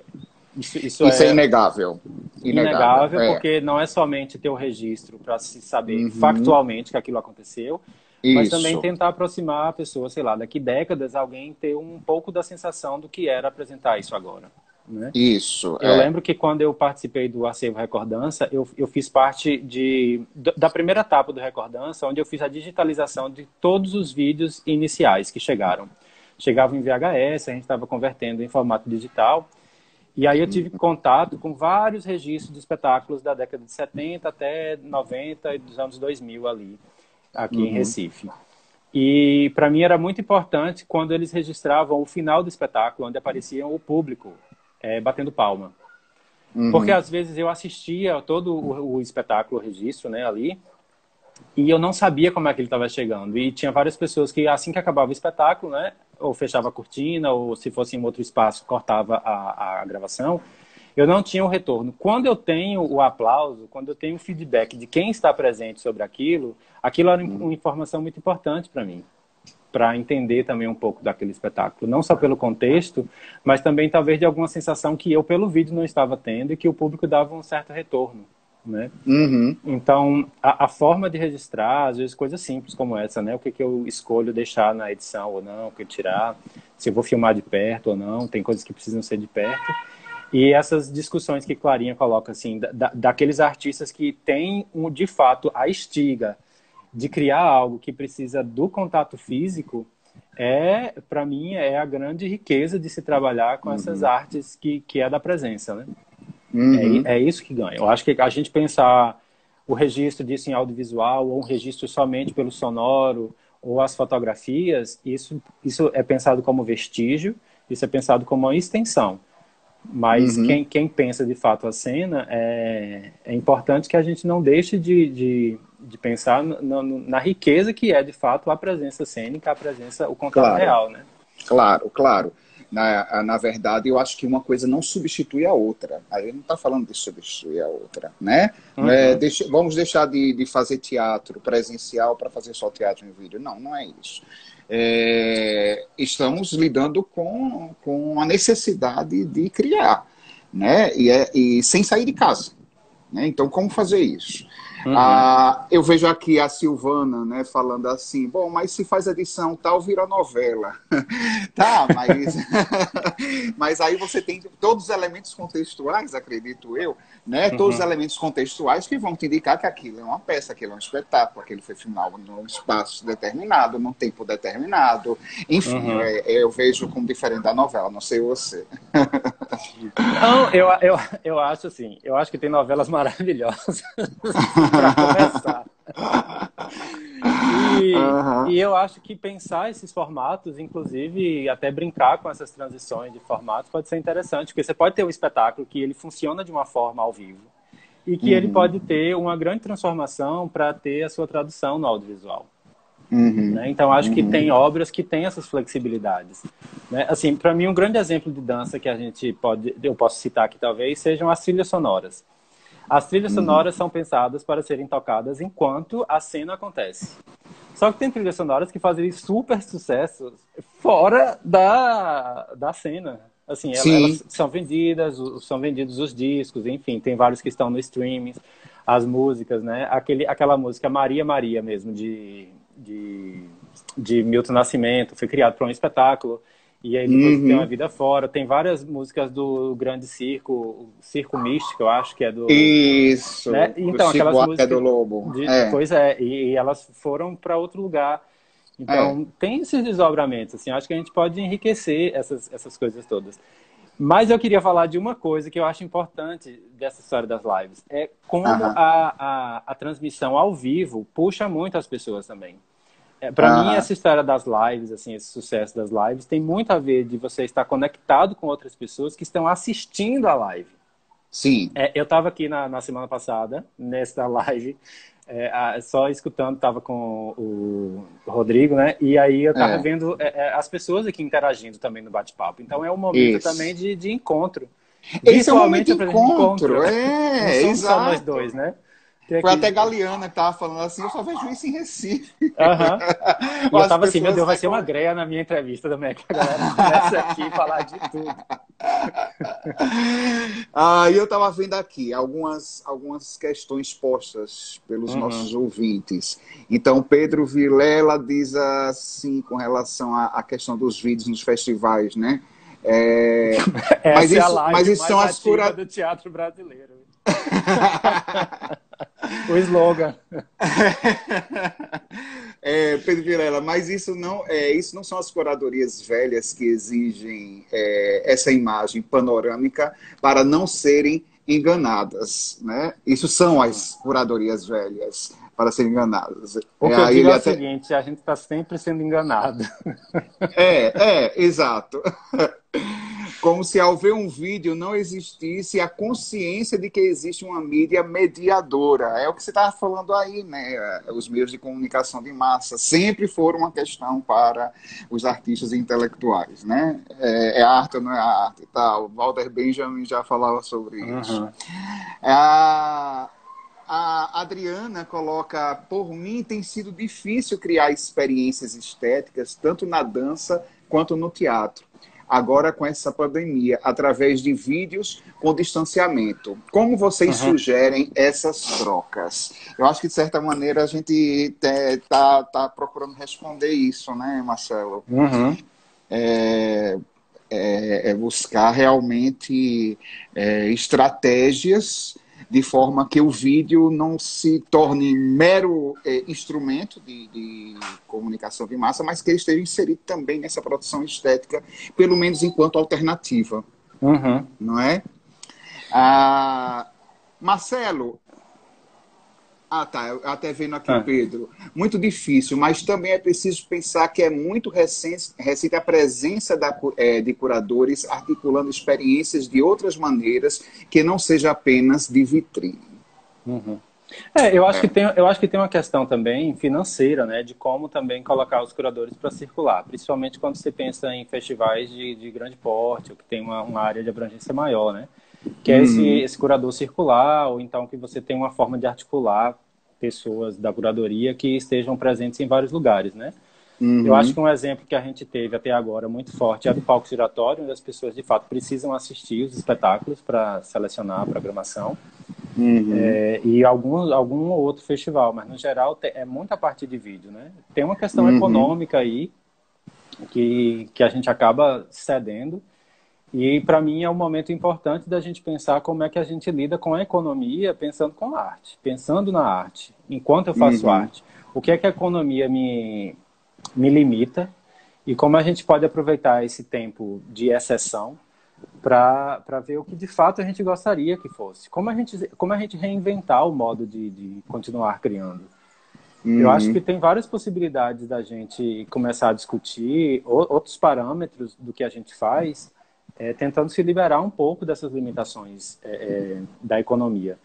isso é inegável. Inegável, porque não é somente ter o registro para se saber factualmente que aquilo aconteceu, mas também tentar aproximar a pessoa, sei lá, daqui décadas, alguém ter um pouco da sensação do que era apresentar isso agora. Né? Isso. Eu lembro que quando eu participei do Acervo Recordança, eu fiz parte da primeira etapa do Recordança, onde eu fiz a digitalização de todos os vídeos iniciais que chegavam. Chegavam em VHS, a gente estava convertendo em formato digital. E aí eu tive contato com vários registros de espetáculos da década de 70 até 90 e dos anos 2000 ali, aqui em Recife. E para mim era muito importante quando eles registravam o final do espetáculo, onde aparecia o público batendo palma. Porque às vezes eu assistia todo o espetáculo, o registro, né, ali, e eu não sabia como é que ele estava chegando. E tinha várias pessoas que assim que acabava o espetáculo, né, ou fechava a cortina, ou se fosse em outro espaço, cortava a gravação, eu não tinha o retorno. Quando eu tenho o aplauso, quando eu tenho o feedback de quem está presente sobre aquilo era uma informação muito importante para mim, para entender também um pouco daquele espetáculo. Não só pelo contexto, mas também talvez de alguma sensação que eu, pelo vídeo, não estava tendo e que o público dava um certo retorno. Né? Então, a forma de registrar, às vezes coisas simples como essa, né? O que eu escolho deixar na edição ou não, o que tirar, se eu vou filmar de perto ou não, tem coisas que precisam ser de perto. E essas discussões que Clarinha coloca, assim, daqueles artistas que têm, de fato, a estiga de criar algo que precisa do contato físico, para mim, é a grande riqueza de se trabalhar com essas artes que é da presença, né? É isso que ganha. Eu acho que a gente pensar o registro disso em audiovisual, ou um registro somente pelo sonoro, ou as fotografias, isso é pensado como vestígio, isso é pensado como uma extensão. Mas quem pensa de fato a cena, é importante que a gente não deixe de pensar na riqueza que é de fato a presença cênica, o contato real, né? Claro. Na verdade, eu acho que uma coisa não substitui a outra. Aí não está falando de substituir a outra, né? Vamos deixar de fazer teatro presencial para fazer só teatro em vídeo. Não é isso. Estamos lidando com a necessidade de criar, né? E sem sair de casa. Né? Então, como fazer isso? Uhum. Eu vejo aqui a Silvana, né, falando assim, bom, mas se faz edição tal, vira novela. Tá, mas, mas aí você tem todos os elementos contextuais, acredito eu, né? Todos os Uhum. elementos contextuais que vão te indicar que aquilo é uma peça, aquilo é um espetáculo, aquilo foi filmado num espaço determinado, num tempo determinado. Enfim, Uhum. eu vejo como diferente da novela, não sei você. Não, eu acho assim, eu acho que tem novelas maravilhosas para começar. E Aham. eu acho que pensar esses formatos, inclusive até brincar com essas transições de formatos, pode ser interessante, porque você pode ter um espetáculo que ele funciona de uma forma ao vivo e que ele Uhum. pode ter uma grande transformação para ter a sua tradução no audiovisual. Uhum. Né? Então, acho que Uhum. tem obras que têm essas flexibilidades. Né? Assim, para mim, um grande exemplo de dança que a gente pode, eu posso citar aqui talvez, sejam as trilhas sonoras. As trilhas Uhum. sonoras são pensadas para serem tocadas enquanto a cena acontece. Só que tem trilhas sonoras que fazem super sucesso fora da cena. Assim, Sim, elas são vendidas, são vendidos os discos, enfim, tem vários que estão no streaming, as músicas, né? Aquela música Maria Maria mesmo, de Milton Nascimento, foi criado para um espetáculo. E aí depois tem uma uhum. vida fora. Tem várias músicas do Grande Circo, o Circo Místico, eu acho que é do, né? Isso, do Então, Chico aquelas Buarque do músicas Lobo. pois é, e elas foram para outro lugar. É. Então, tem esses desdobramentos, assim, acho que a gente pode enriquecer essas coisas todas. Mas eu queria falar de uma coisa que eu acho importante dessa história das lives, é como Aham, a transmissão ao vivo puxa muito as pessoas também. Para mim, aham. essa história das lives, assim, esse sucesso das lives, tem muito a ver de você estar conectado com outras pessoas que estão assistindo a live. Sim. Eu estava aqui na semana passada, nessa live, só escutando, estava com o Rodrigo, né? E aí eu estava É. vendo as pessoas aqui interagindo também no bate-papo. Então é um momento também Isso. de encontro. Esse é o momento de Virtualmente é para a gente encontro. encontro. Não É, somos só nós dois, exato. né? Tem Foi até aqui. Galeana que estava falando assim, eu só vejo isso em Recife. Aham. E eu As tava assim, meu pessoas, Deus, vai né, ser uma como... greia na minha entrevista também, que a galera começa aqui a falar de tudo. E eu estava vendo aqui algumas questões postas pelos Uhum. nossos ouvintes. Então, Pedro Vilela diz assim, com relação à questão dos vídeos nos festivais, né? É, mas, Essa é a mas live isso são mais as ativa cura... do teatro brasileiro. O slogan. Pedro Vilela, mas isso não são as curadorias velhas que exigem essa imagem panorâmica para não serem enganadas, né? Isso são Uhum. as curadorias velhas para serem enganadas. O que eu Aí digo ele é o até seguinte, a gente está sempre sendo enganado. exato. Como se ao ver um vídeo não existisse a consciência de que existe uma mídia mediadora. É o que você estava falando aí, né? Os meios de comunicação de massa sempre foram uma questão para os artistas intelectuais, né? É arte ou não é arte e tal. Walter Benjamin já falava sobre isso. Uhum. A, a Adriana coloca, por mim tem sido difícil criar experiências estéticas, tanto na dança quanto no teatro agora com essa pandemia, através de vídeos com distanciamento. Como vocês Uhum. sugerem essas trocas? Eu acho que, de certa maneira, a gente está procurando responder isso, né, Marcelo? Uhum. Buscar realmente estratégias de forma que o vídeo não se torne mero instrumento de comunicação de massa, mas que ele esteja inserido também nessa produção estética, pelo menos enquanto alternativa, Uhum. não é? Ah, Marcelo, tá. Eu até vendo aqui o Ah. Pedro. Muito difícil, mas também é preciso pensar que é muito recente a presença de curadores articulando experiências de outras maneiras que não seja apenas de vitrine. Uhum. Eu acho que tem uma questão também financeira, né, de como também colocar os curadores para circular, principalmente quando você pensa em festivais de grande porte, ou que tem uma área de abrangência maior, né, que é Uhum, esse curador circular, ou então que você tem uma forma de articular pessoas da curadoria que estejam presentes em vários lugares, né. Eu acho uhum, que um exemplo que a gente teve até agora muito forte é do palco giratório, onde as pessoas de fato precisam assistir os espetáculos para selecionar a programação. Uhum. E algum outro festival, mas no geral é muita parte de vídeo, né? Tem uma questão Uhum. econômica aí que a gente acaba cedendo. E para mim é um momento importante da gente pensar como é que a gente lida com a economia pensando com a arte, pensando na arte, enquanto eu faço Uhum. arte. O que é que a economia me limita e como a gente pode aproveitar esse tempo de exceção para ver o que de fato a gente gostaria que fosse. Como a gente reinventar o modo de continuar criando. Eu acho Uhum. que tem várias possibilidades da gente começar a discutir outros parâmetros do que a gente faz, tentando se liberar um pouco dessas limitações da economia.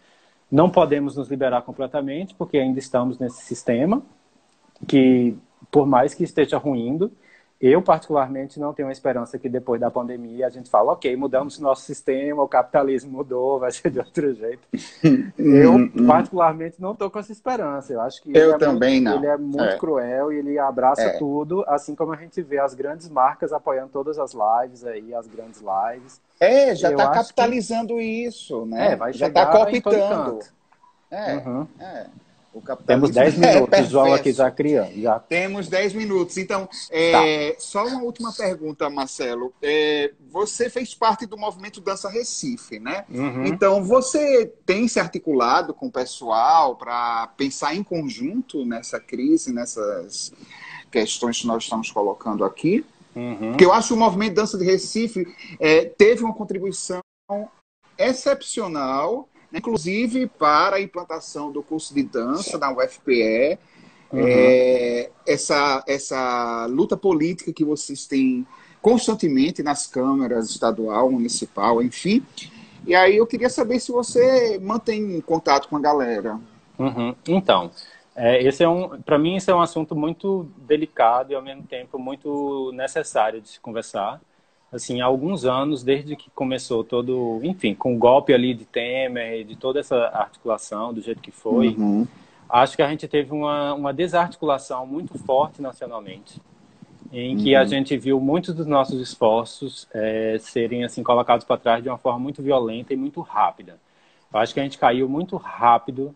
Não podemos nos liberar completamente, porque ainda estamos nesse sistema, que, por mais que esteja ruindo, eu, particularmente, não tenho a esperança que depois da pandemia a gente fala, ok, mudamos o nosso sistema, o capitalismo mudou, vai ser de outro jeito. Eu, Uhum. Uhum. particularmente, não estou com essa esperança. Eu acho que Eu também ele não. é muito cruel e ele abraça É. tudo, assim como a gente vê as grandes marcas apoiando todas as lives aí, as grandes lives. Já Eu está acho que capitalizando isso, né? vai Já está chegar em todo cooptando. canto. É, Uhum. é. O Temos capitalismo 10 é minutos, João aqui já perverso. criando. Já Temos 10 minutos. Então, tá. só uma última pergunta, Marcelo. Você fez parte do movimento Dança Recife, né? Uhum. Então, você tem se articulado com o pessoal para pensar em conjunto nessa crise, nessas questões que nós estamos colocando aqui? Porque Uhum. eu acho que o movimento Dança de Recife teve uma contribuição excepcional, né, inclusive para a implantação do curso de dança da UFPE, Uhum. essa luta política que vocês têm constantemente nas câmaras estadual, municipal, enfim. E aí eu queria saber se você mantém contato com a galera. Uhum. Então, esse para mim, isso é um assunto muito delicado e ao mesmo tempo muito necessário de se conversar. Assim, há alguns anos, desde que começou todo, enfim, com o golpe ali de Temer, de toda essa articulação, do jeito que foi, Uhum, acho que a gente teve uma desarticulação muito forte nacionalmente, em que a uhum, gente viu muitos dos nossos esforços serem assim colocados para trás de uma forma muito violenta e muito rápida. Eu acho que a gente caiu muito rápido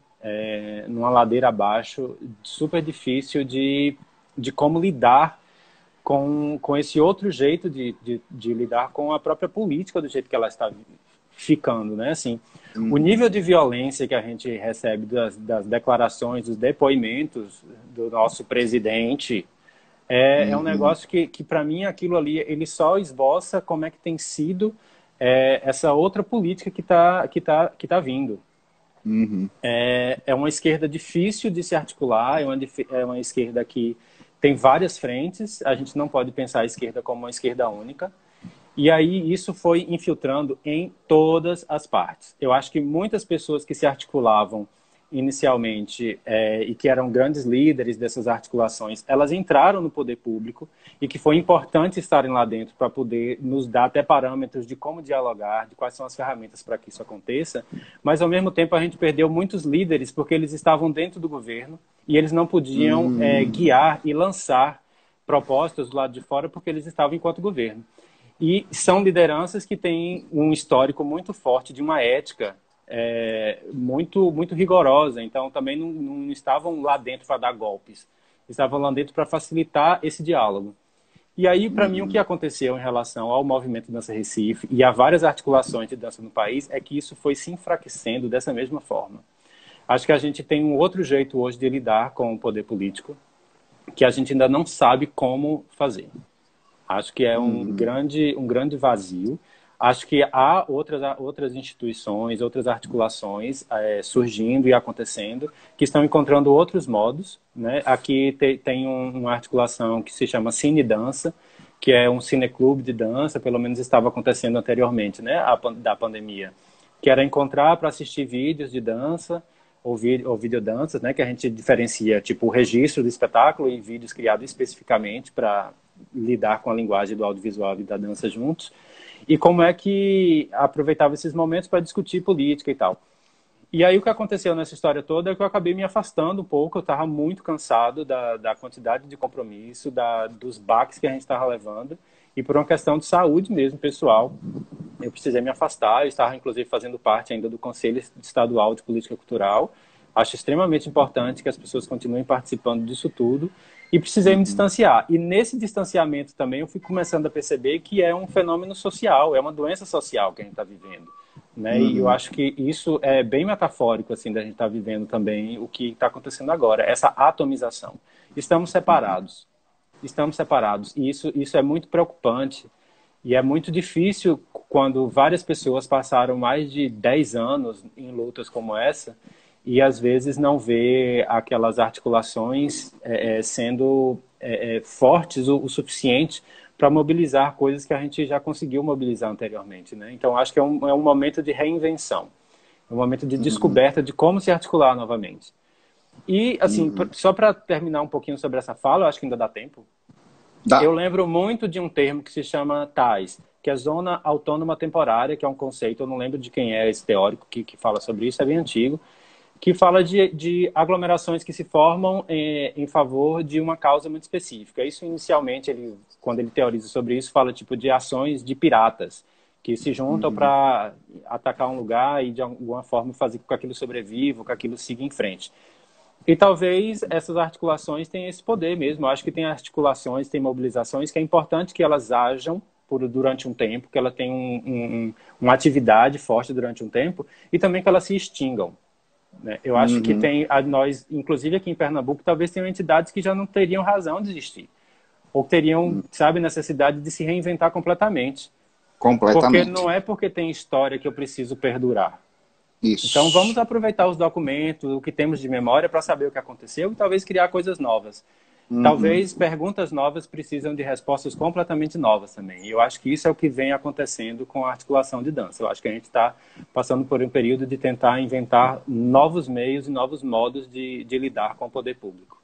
numa ladeira abaixo, super difícil de como lidar com esse outro jeito de lidar com a própria política do jeito que ela está ficando, né? Assim, o uhum, nível de violência que a gente recebe das declarações, dos depoimentos do nosso presidente é um uhum, negócio que para mim, aquilo ali, ele só esboça como é que tem sido essa outra política que tá vindo. uhum, É uma esquerda difícil de se articular, é uma esquerda que tem várias frentes, a gente não pode pensar a esquerda como uma esquerda única. E aí isso foi infiltrando em todas as partes. Eu acho que muitas pessoas que se articulavam inicialmente e que eram grandes líderes dessas articulações, elas entraram no poder público e que foi importante estarem lá dentro para poder nos dar até parâmetros de como dialogar, de quais são as ferramentas para que isso aconteça. Mas ao mesmo tempo a gente perdeu muitos líderes porque eles estavam dentro do governo e eles não podiam uhum, guiar e lançar propostas do lado de fora porque eles estavam enquanto governo. E são lideranças que têm um histórico muito forte de uma ética muito rigorosa. Então, também não estavam lá dentro para dar golpes. Estavam lá dentro para facilitar esse diálogo. E aí, para mim, o que uhum, aconteceu em relação ao movimento Dança Recife e a várias articulações de dança no país é que isso foi se enfraquecendo dessa mesma forma. Acho que a gente tem um outro jeito hoje de lidar com o poder político que a gente ainda não sabe como fazer. Acho que é uhum, um grande vazio. Acho que há outras instituições, outras articulações surgindo e acontecendo que estão encontrando outros modos. Né? Aqui tem uma articulação que se chama Cine Dança, que é um cineclube de dança, pelo menos estava acontecendo anteriormente, né, da pandemia, que era encontrar para assistir vídeos de dança ou videodanças, né, que a gente diferencia tipo o registro do espetáculo e vídeos criados especificamente para lidar com a linguagem do audiovisual e da dança juntos, e como é que aproveitava esses momentos para discutir política e tal. E aí o que aconteceu nessa história toda é que eu acabei me afastando um pouco, eu estava muito cansado da quantidade de compromisso, dos baques que a gente estava levando, e por uma questão de saúde mesmo, pessoal, eu precisei me afastar. Eu estava, inclusive, fazendo parte ainda do Conselho Estadual de Política Cultural. Acho extremamente importante que as pessoas continuem participando disso tudo. E precisei me distanciar. E nesse distanciamento também eu fui começando a perceber que é um fenômeno social, é uma doença social que a gente está vivendo. Né? E eu acho que isso é bem metafórico, assim, da gente estar vivendo também o que está acontecendo agora, essa atomização. Estamos separados. Estamos separados. E isso é muito preocupante. E é muito difícil quando várias pessoas passaram mais de 10 anos em lutas como essa e às vezes não vê aquelas articulações sendo fortes o suficiente para mobilizar coisas que a gente já conseguiu mobilizar anteriormente, né? Então acho que é um momento de reinvenção, é um momento de descoberta de como se articular novamente. E assim, só para terminar um pouquinho sobre essa fala, eu acho que ainda dá tempo. Eu lembro muito de um termo que se chama TAIS, que é Zona Autônoma Temporária, que é um conceito, eu não lembro de quem é esse teórico que fala sobre isso, é bem antigo, que fala de aglomerações que se formam em favor de uma causa muito específica. Isso, inicialmente, quando ele teoriza sobre isso, fala tipo de ações de piratas, que se juntam para atacar um lugar e, de alguma forma, fazer com que aquilo sobreviva, com que aquilo siga em frente. E talvez essas articulações tenham esse poder mesmo. Eu acho que tem articulações, tem mobilizações que é importante que elas ajam durante um tempo, que ela tenham uma atividade forte durante um tempo e também que elas se extingam. Né? Eu acho que nós, inclusive aqui em Pernambuco, talvez tenham entidades que já não teriam razão de existir. Ou teriam, sabe, necessidade de se reinventar completamente. Porque não é porque tem história que eu preciso perdurar. Isso. Então vamos aproveitar os documentos, o que temos de memória para saber o que aconteceu e talvez criar coisas novas. Talvez perguntas novas precisam de respostas completamente novas também. E eu acho que isso é o que vem acontecendo com a articulação de dança. Eu acho que a gente está passando por um período de tentar inventar novos meios e novos modos de lidar com o poder público.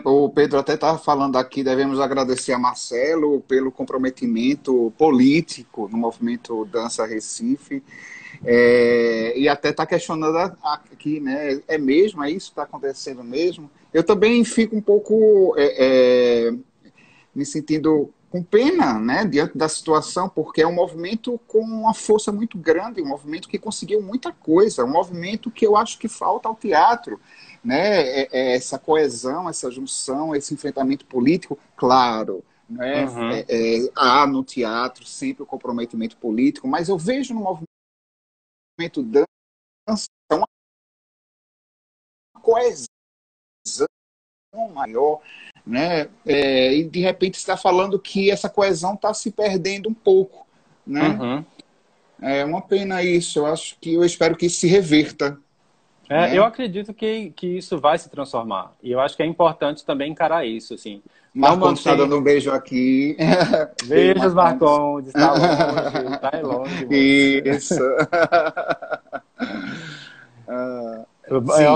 O Pedro até estava falando aqui, devemos agradecer a Marcelo pelo comprometimento político no movimento Dança Recife. E até está questionando aqui, né? É mesmo? É isso que está acontecendo mesmo? Eu também fico um pouco me sentindo com pena, né, diante da situação, porque é um movimento com uma força muito grande, um movimento que conseguiu muita coisa, um movimento que eu acho que falta ao teatro, né? Essa coesão, essa junção, esse enfrentamento político, claro. Né? Há no teatro sempre o comprometimento político, mas eu vejo no movimento dança uma coesão maior, né? E de repente está falando que essa coesão está se perdendo um pouco, né? É uma pena isso. Eu espero que isso se reverta. Né? Eu acredito que isso vai se transformar. E eu acho que é importante também encarar isso, assim. Marcondes está dando um beijo aqui. Beijos, Marcondes. Está longe, está longe. Isso.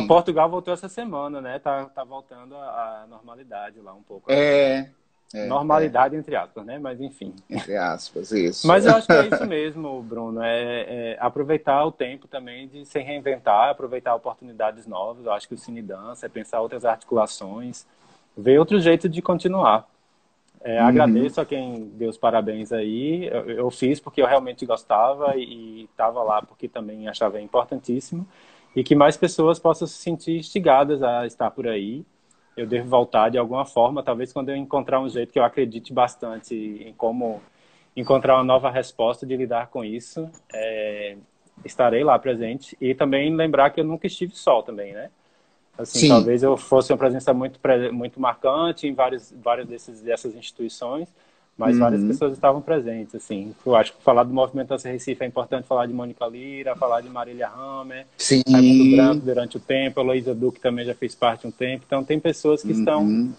Portugal voltou essa semana, né? Tá voltando à normalidade lá um pouco. Normalidade, entre aspas, né? Mas enfim. Entre aspas, isso. Mas eu acho que é isso mesmo, Bruno. Aproveitar o tempo também de se reinventar, aproveitar oportunidades novas. Eu acho que o Cine Dança é pensar outras articulações, ver outro jeito de continuar. Agradeço a quem deu os parabéns aí. Eu fiz porque eu realmente gostava e estava lá porque também achava importantíssimo. E que mais pessoas possam se sentir instigadas a estar por aí. Eu devo voltar de alguma forma, talvez quando eu encontrar um jeito que eu acredite bastante em como encontrar uma nova resposta de lidar com isso, estarei lá presente. E também lembrar que eu nunca estive só também, né? Assim, talvez eu fosse uma presença muito marcante em várias dessas instituições, mas várias pessoas estavam presentes, assim. Eu acho que falar do movimento Dança Recife é importante falar de Mônica Lira, falar de Marília Hammer, Raimundo Branco durante o tempo, a Heloísa Duque também já fez parte um tempo. Então tem pessoas que estão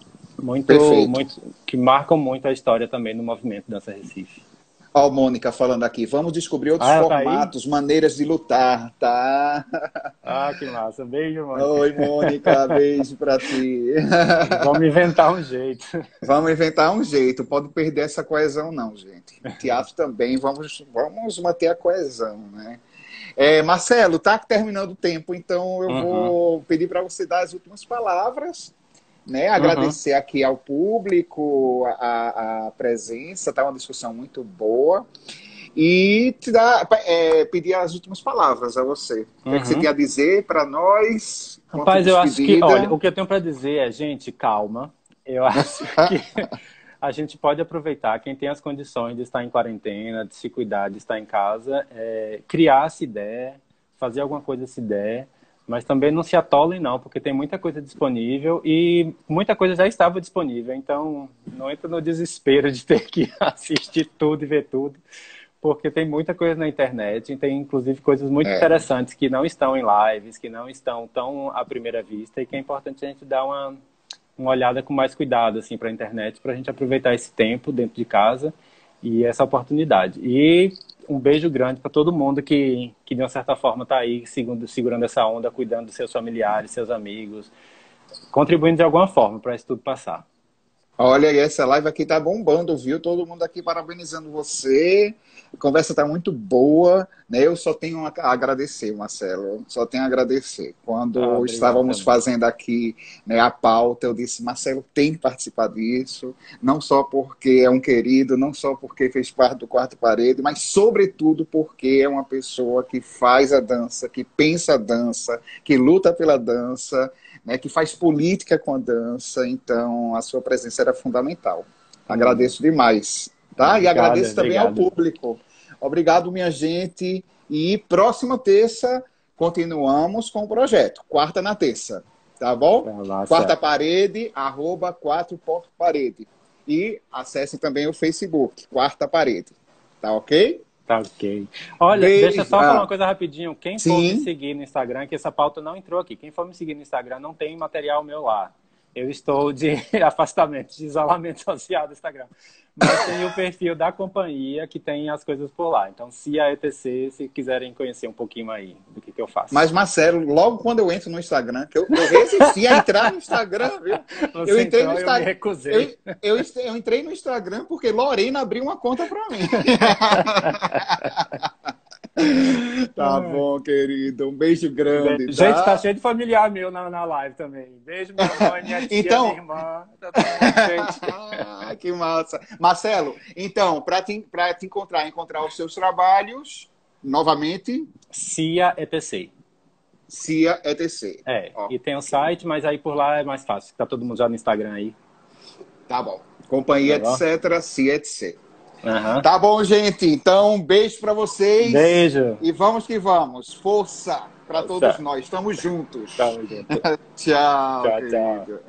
que marcam muito a história também no movimento Dança Recife. Ó, Mônica falando aqui, vamos descobrir outros formatos, maneiras de lutar, tá? Que massa. Beijo, Mônica. Oi, Mônica, beijo pra ti. Vamos inventar um jeito. Vamos inventar um jeito, pode perder essa coesão não, gente. No teatro também, vamos manter a coesão, né? Marcelo, tá terminando o tempo, então eu vou pedir para você dar as últimas palavras, né? Uhum. Agradecer aqui ao público a presença, tá uma discussão muito boa. E pedir as últimas palavras a você. O que é que você Uhum. tem a dizer para nós, quanto Rapaz, eu acho que, olha, despedida? o que eu tenho para dizer é, gente, calma. Eu acho que a gente pode aproveitar, quem tem as condições de estar em quarentena, de se cuidar, de estar em casa, criar se der, fazer alguma coisa se der, mas também não se atolem não, porque tem muita coisa disponível e muita coisa já estava disponível, então não entra no desespero de ter que assistir tudo e ver tudo, porque tem muita coisa na internet, e tem inclusive coisas muito É, interessantes que não estão em lives, que não estão tão à primeira vista e que é importante a gente dar uma olhada com mais cuidado assim para a internet, para a gente aproveitar esse tempo dentro de casa e essa oportunidade. E um beijo grande para todo mundo que de uma certa forma está aí segurando essa onda, cuidando dos seus familiares, seus amigos, contribuindo de alguma forma para isso tudo passar. olha, e essa live aqui tá bombando, viu? Todo mundo aqui parabenizando você. A conversa tá muito boa, né? Eu só tenho a agradecer, Marcelo. Só tenho a agradecer. Ah, Quando obrigado estávamos também. fazendo aqui, né, a pauta, eu disse, Marcelo tem que participar disso, não só porque é um querido, não só porque fez parte do Quarto Parede, mas sobretudo porque é uma pessoa que faz a dança, que pensa a dança, que luta pela dança, né, que faz política com a dança, então a sua presença era fundamental. Hum, Agradeço demais, tá? E obrigado, agradeço também ao obrigado. público. Obrigado, minha gente. E próxima terça continuamos com o projeto. Quarta na terça, tá bom? Tá lá, Quarta certo. parede, @4.parede. E acesse também o Facebook, Quarta Parede. Tá ok? Tá ok. Olha, deixa eu Beijo. só falar uma coisa rapidinho. Quem for me Sim. seguir no Instagram, que essa pauta não entrou aqui. Quem for me seguir no Instagram não tem material meu lá. Eu estou de afastamento, de isolamento social do Instagram. Mas tem o perfil da companhia que tem as coisas por lá. Então, se a ETC, se quiserem conhecer um pouquinho aí do que eu Mas, faço. Marcelo, logo quando eu entro no Instagram, que eu resisti a entrar no Instagram, viu? Eu Você entrei no entrou, eu me Instagram. recusei. Eu entrei no Instagram porque Lorena abriu uma conta para mim. Tá bom, querido. Um beijo Beijo. grande, Gente, tá tá? cheio de familiar meu na live também. Beijo, minha mãe, minha tia, minha Então, irmã. Tá todo mundo, gente. que massa. Marcelo, então, para te encontrar os seus trabalhos, novamente, Cia ETC. CIA ETC. E tem o Ok. site, mas aí por lá é mais fácil. Tá todo mundo já no Instagram aí. Tá bom. Companhia, Tá bom? etc. CIA ETC. Aham. Tá bom, gente. Então, um beijo para vocês Beijo. e vamos que vamos. Força para todos Tá. nós. Estamos juntos. Tamo junto. Tchau, Tchau, tchau. querido.